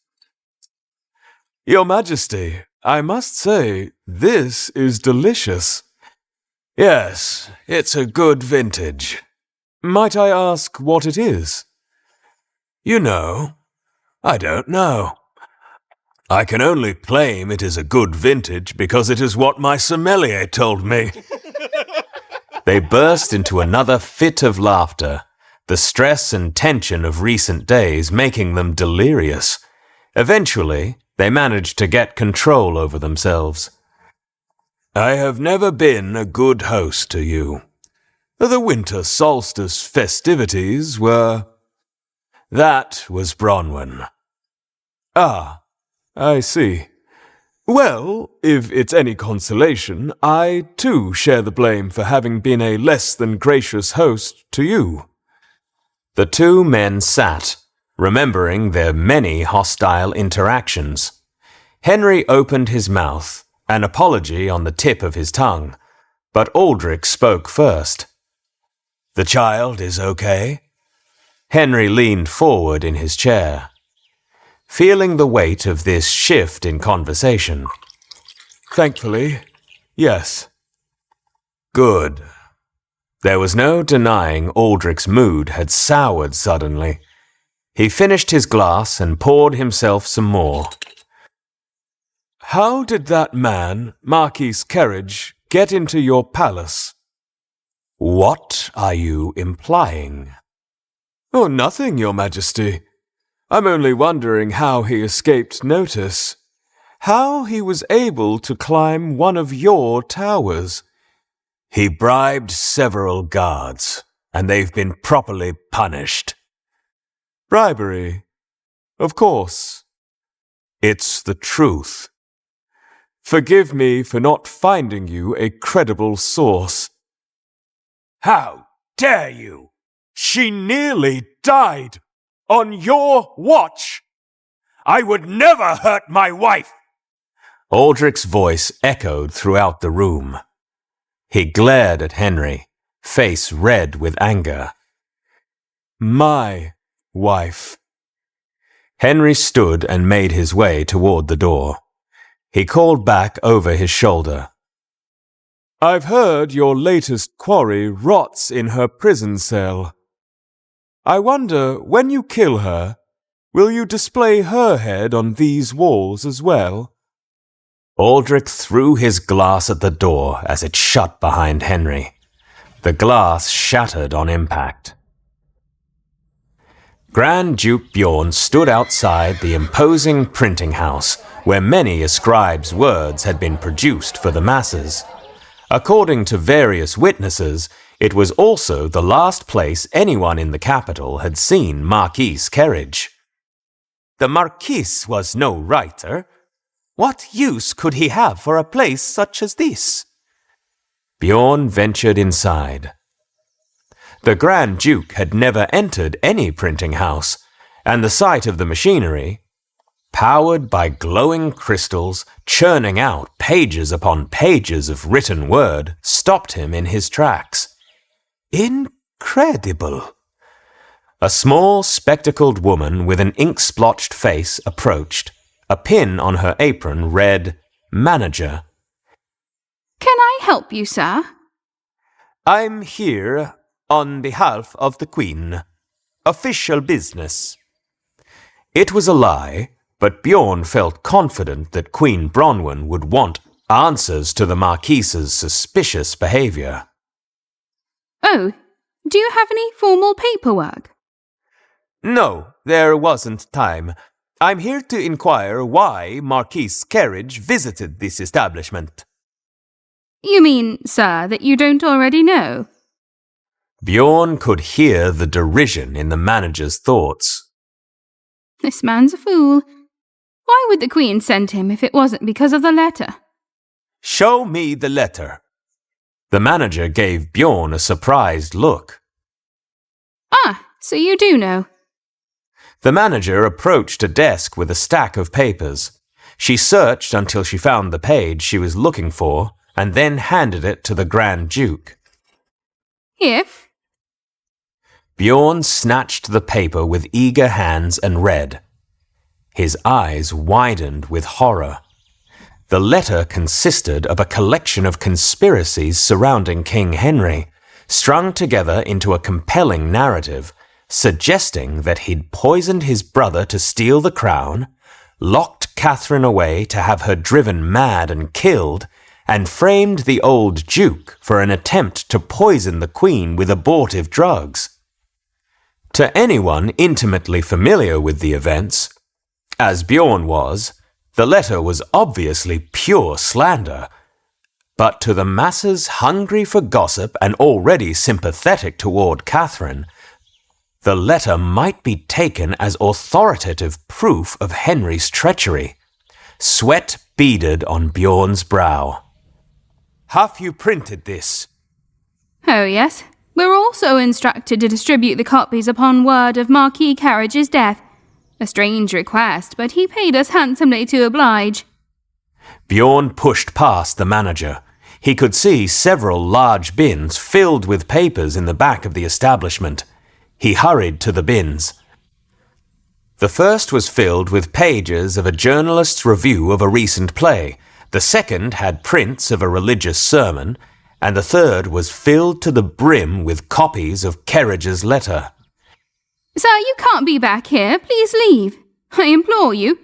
Your Majesty, I must say, this is delicious. Yes, it's a good vintage. Might I ask what it is? You know, I don't know. I can only claim it is a good vintage because it is what my sommelier told me. They burst into another fit of laughter, the stress and tension of recent days making them delirious. Eventually, they managed to get control over themselves. I have never been a good host to you. The winter solstice festivities were... That was Bronwyn. Ah, I see. Well, if it's any consolation, I too share the blame for having been a less than gracious host to you. The two men sat, remembering their many hostile interactions. Henry opened his mouth, an apology on the tip of his tongue, but Aldrich spoke first. The child is okay? Henry leaned forward in his chair, feeling the weight of this shift in conversation. Thankfully, yes. Good. There was no denying Aldrich's mood had soured suddenly. He finished his glass and poured himself some more. How did that man, Marquis Kerridge, get into your palace? What are you implying? Oh, nothing, Your Majesty. I'm only wondering how he escaped notice. How he was able to climb one of your towers. He bribed several guards, and they've been properly punished. Bribery. Of course. It's the truth. Forgive me for not finding you a credible source. How dare you? She nearly died on your watch. I would never hurt my wife. Aldrich's voice echoed throughout the room. He glared at Henry, face red with anger. My wife. Henry stood and made his way toward the door. He called back over his shoulder. I've heard your latest quarry rots in her prison cell. I wonder, when you kill her, will you display her head on these walls as well? Aldrich threw his glass at the door as it shut behind Henry. The glass shattered on impact. Grand Duke Bjorn stood outside the imposing printing house where many a scribe's words had been produced for the masses. According to various witnesses, it was also the last place anyone in the capital had seen Marquis Kerridge. The Marquis was no writer. What use could he have for a place such as this? Bjorn ventured inside. The Grand Duke had never entered any printing house, and the sight of the machinery, powered by glowing crystals, churning out pages upon pages of written word, stopped him in his tracks. Incredible! A small, spectacled woman with an ink-splotched face approached. A pin on her apron read, Manager. Can I help you, sir? I'm here on behalf of the Queen. Official business. It was a lie, but Bjorn felt confident that Queen Bronwyn would want answers to the Marquise's suspicious behavior. Oh, do you have any formal paperwork? No, there wasn't time. I'm here to inquire why Marquis Carriage visited this establishment. You mean, sir, that you don't already know? Bjorn could hear the derision in the manager's thoughts. This man's a fool. Why would the Queen send him if it wasn't because of the letter? Show me the letter. The manager gave Bjorn a surprised look. Ah, so you do know. The manager approached a desk with a stack of papers. She searched until she found the page she was looking for and then handed it to the Grand Duke. Here. Bjorn snatched the paper with eager hands and read. His eyes widened with horror. The letter consisted of a collection of conspiracies surrounding King Henry, strung together into a compelling narrative, suggesting that he'd poisoned his brother to steal the crown, locked Catherine away to have her driven mad and killed, and framed the old Duke for an attempt to poison the Queen with abortive drugs. To anyone intimately familiar with the events, as Bjorn was, the letter was obviously pure slander. But to the masses hungry for gossip and already sympathetic toward Catherine, the letter might be taken as authoritative proof of Henry's treachery. Sweat beaded on Bjorn's brow. Have you printed this? Oh, yes. We're also instructed to distribute the copies upon word of Marquis Carriage's death. A strange request, but he paid us handsomely to oblige. Bjorn pushed past the manager. He could see several large bins filled with papers in the back of the establishment. He hurried to the bins. The first was filled with pages of a journalist's review of a recent play. The second had prints of a religious sermon, and the third was filled to the brim with copies of Carriage's letter. Sir, you can't be back here. Please leave. I implore you.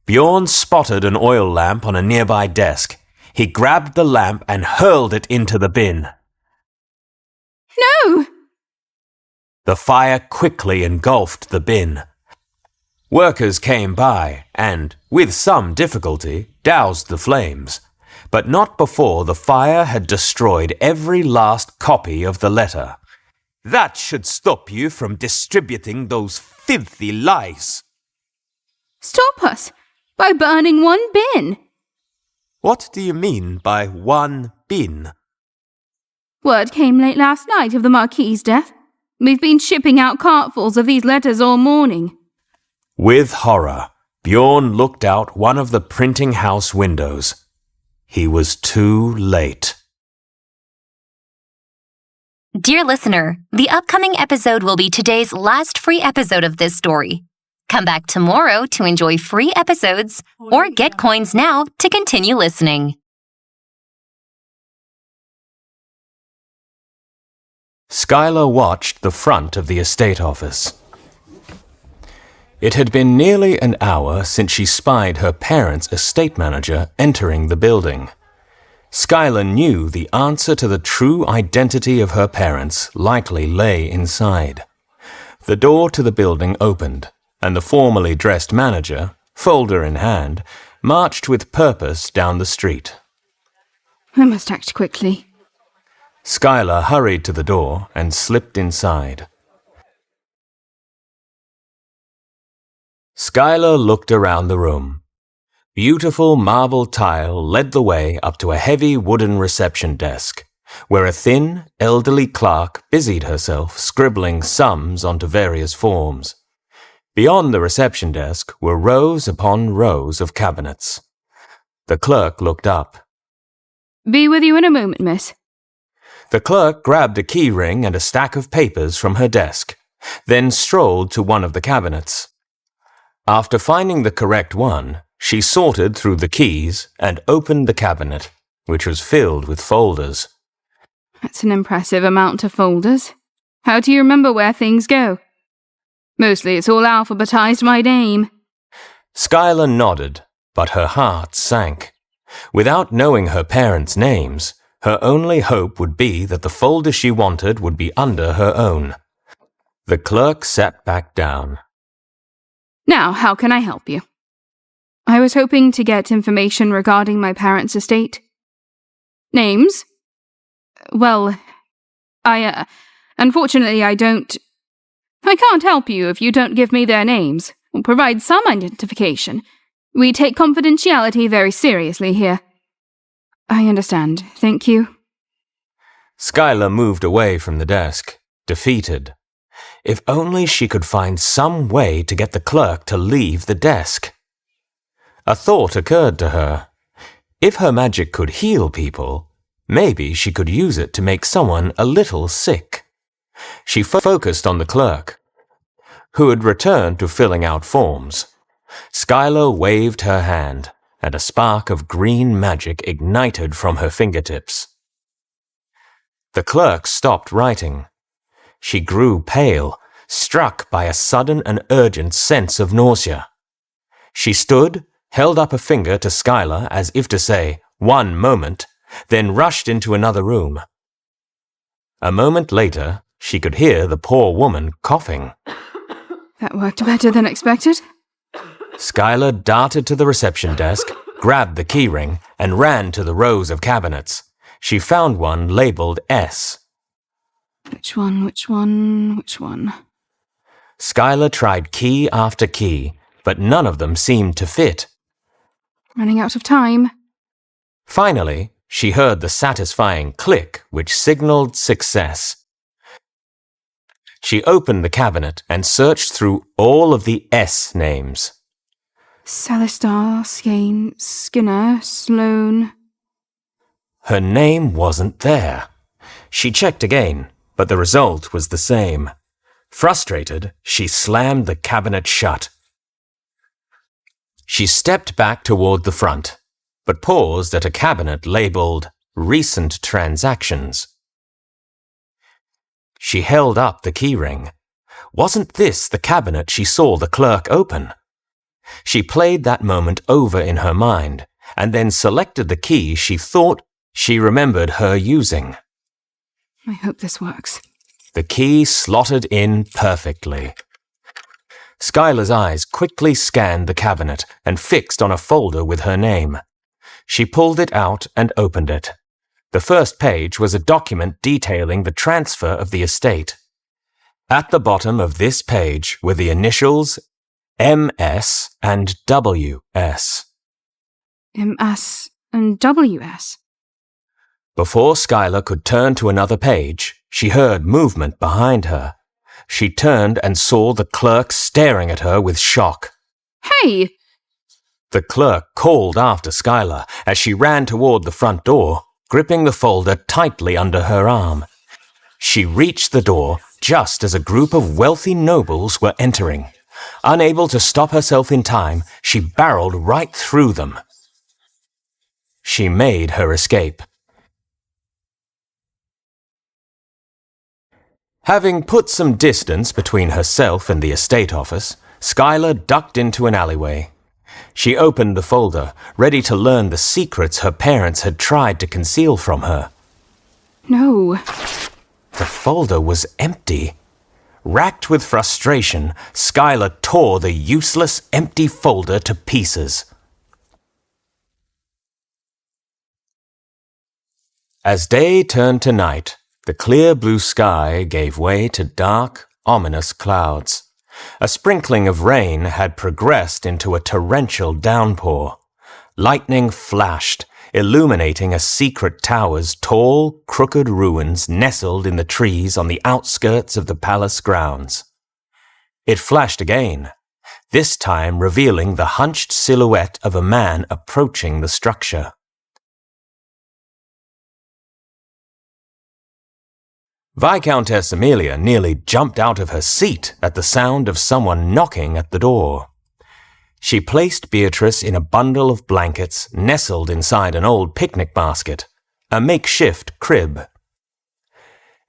Bjorn spotted an oil lamp on a nearby desk. He grabbed the lamp and hurled it into the bin. No! The fire quickly engulfed the bin. Workers came by and, with some difficulty, doused the flames, but not before the fire had destroyed every last copy of the letter. That should stop you from distributing those filthy lies. Stop us by burning one bin. What do you mean by one bin? Word came late last night of the Marquis's death. We've been shipping out cartfuls of these letters all morning. With horror, Bjorn looked out one of the printing house windows. He was too late. Dear listener, the upcoming episode will be today's last free episode of this story. Come back tomorrow to enjoy free episodes or get coins now to continue listening. Skylar watched the front of the estate office. It had been nearly an hour since she spied her parents' estate manager entering the building. Skylar knew the answer to the true identity of her parents likely lay inside. The door to the building opened, and the formally dressed manager, folder in hand, marched with purpose down the street. I must act quickly. Skylar hurried to the door and slipped inside. Skylar looked around the room. Beautiful marble tile led the way up to a heavy wooden reception desk, where a thin, elderly clerk busied herself scribbling sums onto various forms. Beyond the reception desk were rows upon rows of cabinets. The clerk looked up. Be with you in a moment, miss. The clerk grabbed a key ring and a stack of papers from her desk, then strolled to one of the cabinets. After finding the correct one, she sorted through the keys and opened the cabinet, which was filled with folders. That's an impressive amount of folders. How do you remember where things go? Mostly it's all alphabetized by name. Skylar nodded, but her heart sank. Without knowing her parents' names, her only hope would be that the folder she wanted would be under her own. The clerk sat back down. Now, how can I help you? I was hoping to get information regarding my parents' estate. Names? Well, unfortunately, I can't help you if you don't give me their names, or provide some identification. We take confidentiality very seriously here. I understand. Thank you. Skylar moved away from the desk, defeated. If only she could find some way to get the clerk to leave the desk. A thought occurred to her. If her magic could heal people, maybe she could use it to make someone a little sick. She focused on the clerk, who had returned to filling out forms. Skylar waved her hand, and a spark of green magic ignited from her fingertips. The clerk stopped writing. She grew pale, struck by a sudden and urgent sense of nausea. She stood, held up a finger to Skylar as if to say, "One moment," then rushed into another room. A moment later, she could hear the poor woman coughing. That worked better than expected. Skylar darted to the reception desk, grabbed the keyring, and ran to the rows of cabinets. She found one labeled S. Which one? Skylar tried key after key, but none of them seemed to fit. Running out of time. Finally, she heard the satisfying click which signaled success. She opened the cabinet and searched through all of the S names. Salistar, Skane, Skinner, Sloane. Her name wasn't there. She checked again, but the result was the same. Frustrated, she slammed the cabinet shut. She stepped back toward the front, but paused at a cabinet labeled Recent Transactions. She held up the keyring. Wasn't this the cabinet she saw the clerk open? She played that moment over in her mind, and then selected the key she thought she remembered her using. I hope this works. The key slotted in perfectly. Skylar's eyes quickly scanned the cabinet and fixed on a folder with her name. She pulled it out and opened it. The first page was a document detailing the transfer of the estate. At the bottom of this page were the initials MS and WS. MS and WS. Before Skylar could turn to another page, she heard movement behind her. She turned and saw the clerk staring at her with shock. Hey! The clerk called after Skylar as she ran toward the front door, gripping the folder tightly under her arm. She reached the door just as a group of wealthy nobles were entering. Unable to stop herself in time, she barreled right through them. She made her escape. Having put some distance between herself and the estate office, Skylar ducked into an alleyway. She opened the folder, ready to learn the secrets her parents had tried to conceal from her. No. The folder was empty. Racked with frustration, Skylar tore the useless, empty folder to pieces. As day turned to night, the clear blue sky gave way to dark, ominous clouds. A sprinkling of rain had progressed into a torrential downpour. Lightning flashed, illuminating a secret tower's tall, crooked ruins nestled in the trees on the outskirts of the palace grounds. It flashed again, this time revealing the hunched silhouette of a man approaching the structure. Viscountess Amelia nearly jumped out of her seat at the sound of someone knocking at the door. She placed Beatrice in a bundle of blankets nestled inside an old picnic basket, a makeshift crib.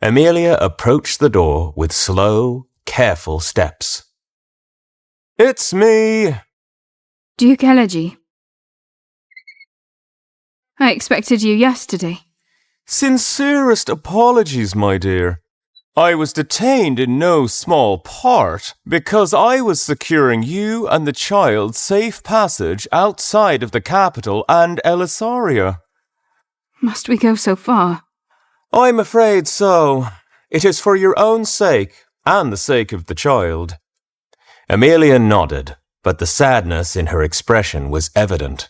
Amelia approached the door with slow, careful steps. "It's me!" Duke Elegy. I expected you yesterday. Sincerest apologies, my dear. I was detained in no small part because I was securing you and the child safe passage outside of the capital and Elisaria. Must we go so far? I'm afraid so. It is for your own sake and the sake of the child. Amelia nodded, but the sadness in her expression was evident.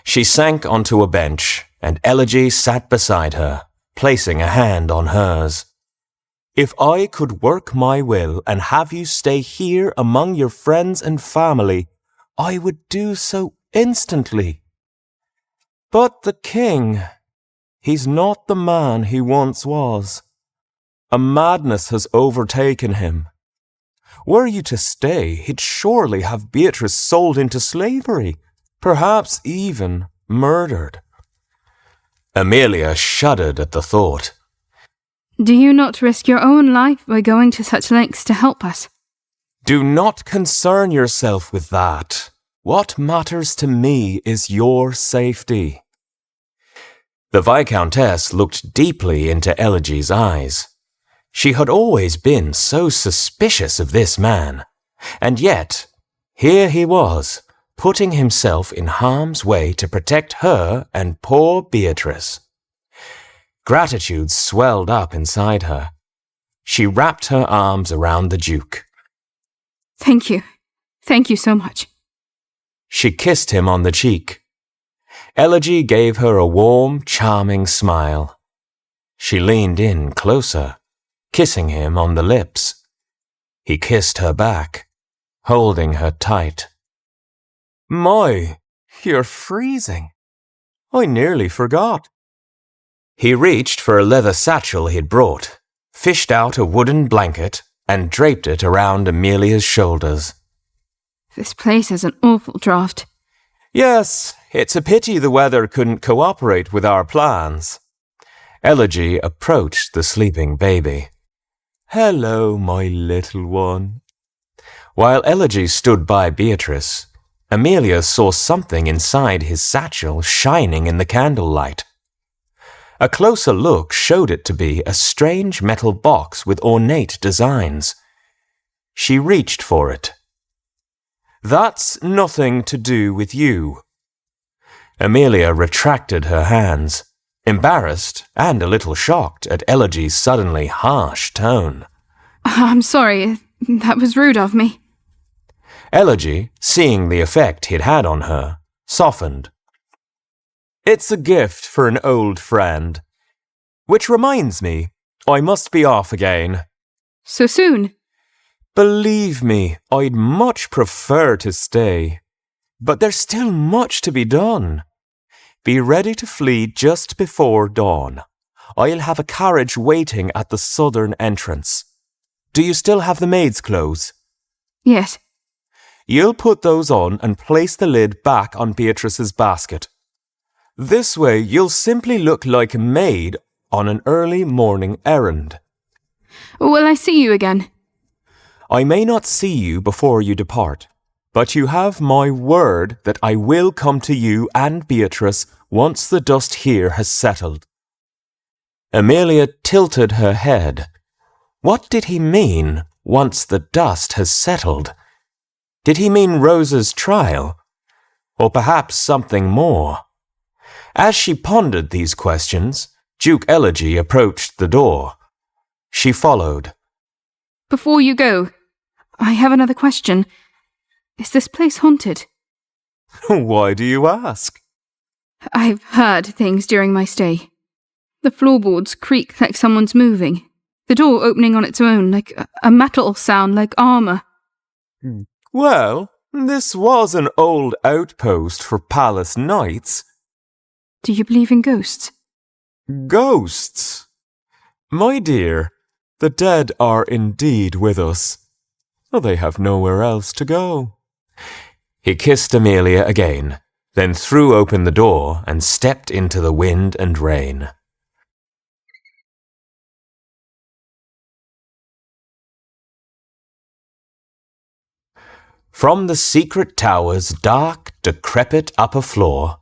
She sank onto a bench, and Elegy sat beside her, placing a hand on hers. If I could work my will and have you stay here among your friends and family, I would do so instantly. But the king, he's not the man he once was. A madness has overtaken him. Were you to stay, he'd surely have Beatrice sold into slavery, perhaps even murdered. Amelia shuddered at the thought. Do you not risk your own life by going to such lengths to help us? Do not concern yourself with that. What matters to me is your safety. The Viscountess looked deeply into Elegy's eyes. She had always been so suspicious of this man, and yet here he was, putting himself in harm's way to protect her and poor Beatrice. Gratitude swelled up inside her. She wrapped her arms around the Duke. Thank you. Thank you so much. She kissed him on the cheek. Elegy gave her a warm, charming smile. She leaned in closer, kissing him on the lips. He kissed her back, holding her tight. My, you're freezing. I nearly forgot. He reached for a leather satchel he'd brought, fished out a wooden blanket, and draped it around Amelia's shoulders. This place has an awful draught. Yes, it's a pity the weather couldn't cooperate with our plans. Elegy approached the sleeping baby. Hello, my little one. While Elegy stood by Beatrice, Amelia saw something inside his satchel shining in the candlelight. A closer look showed it to be a strange metal box with ornate designs. She reached for it. That's nothing to do with you. Amelia retracted her hands, embarrassed and a little shocked at Elegy's suddenly harsh tone. I'm sorry, that was rude of me. Elegy, seeing the effect he'd had on her, softened. It's a gift for an old friend. Which reminds me, I must be off again. So soon? Believe me, I'd much prefer to stay. But there's still much to be done. Be ready to flee just before dawn. I'll have a carriage waiting at the southern entrance. Do you still have the maid's clothes? Yes. You'll put those on and place the lid back on Beatrice's basket. This way you'll simply look like a maid on an early morning errand. Will I see you again? I may not see you before you depart, but you have my word that I will come to you and Beatrice once the dust here has settled. Amelia tilted her head. What did he mean, once the dust has settled? Did he mean Rosa's trial? Or perhaps something more? As she pondered these questions, Duke Elegy approached the door. She followed. Before you go, I have another question. Is this place haunted? Why do you ask? I've heard things during my stay. The floorboards creak like someone's moving. The door opening on its own like a metal sound like armor. Well, this was an old outpost for palace knights. Do you believe in ghosts? Ghosts? My dear, the dead are indeed with us. They have nowhere else to go. He kissed Amelia again, then threw open the door and stepped into the wind and rain. From the secret tower's dark, decrepit upper floor,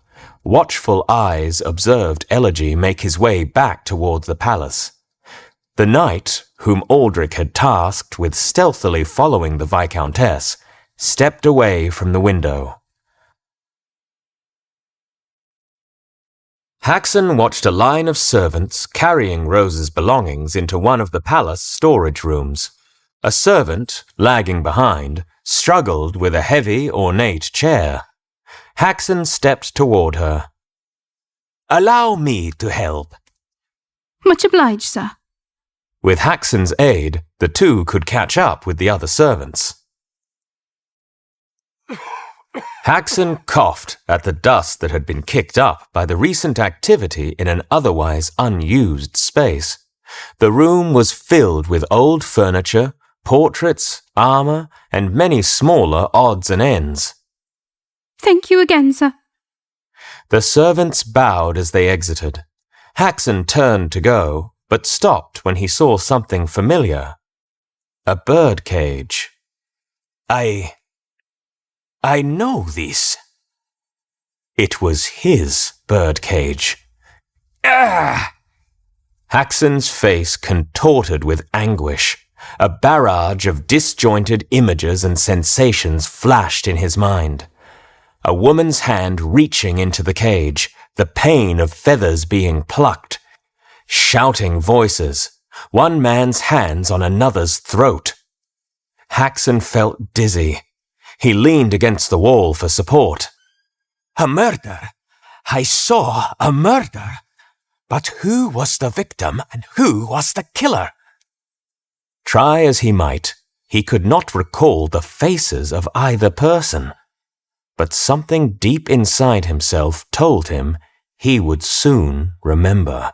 watchful eyes observed Elegy make his way back toward the palace. The knight, whom Aldrich had tasked with stealthily following the Viscountess, stepped away from the window. Haxon watched a line of servants carrying Rose's belongings into one of the palace storage rooms. A servant, lagging behind, struggled with a heavy, ornate chair. Haxon stepped toward her. Allow me to help. Much obliged, sir. With Haxon's aid, the two could catch up with the other servants. Haxon coughed at the dust that had been kicked up by the recent activity in an otherwise unused space. The room was filled with old furniture, portraits, armor, and many smaller odds and ends. Thank you again, sir. The servants bowed as they exited. Haxon turned to go, but stopped when he saw something familiar. A bird cage. I know this. It was his bird cage. Ah! Haxon's face contorted with anguish. A barrage of disjointed images and sensations flashed in his mind. A woman's hand reaching into the cage, the pain of feathers being plucked. Shouting voices, one man's hands on another's throat. Haxon felt dizzy. He leaned against the wall for support. A murder! I saw a murder! But who was the victim and who was the killer? Try as he might, he could not recall the faces of either person. But something deep inside himself told him he would soon remember.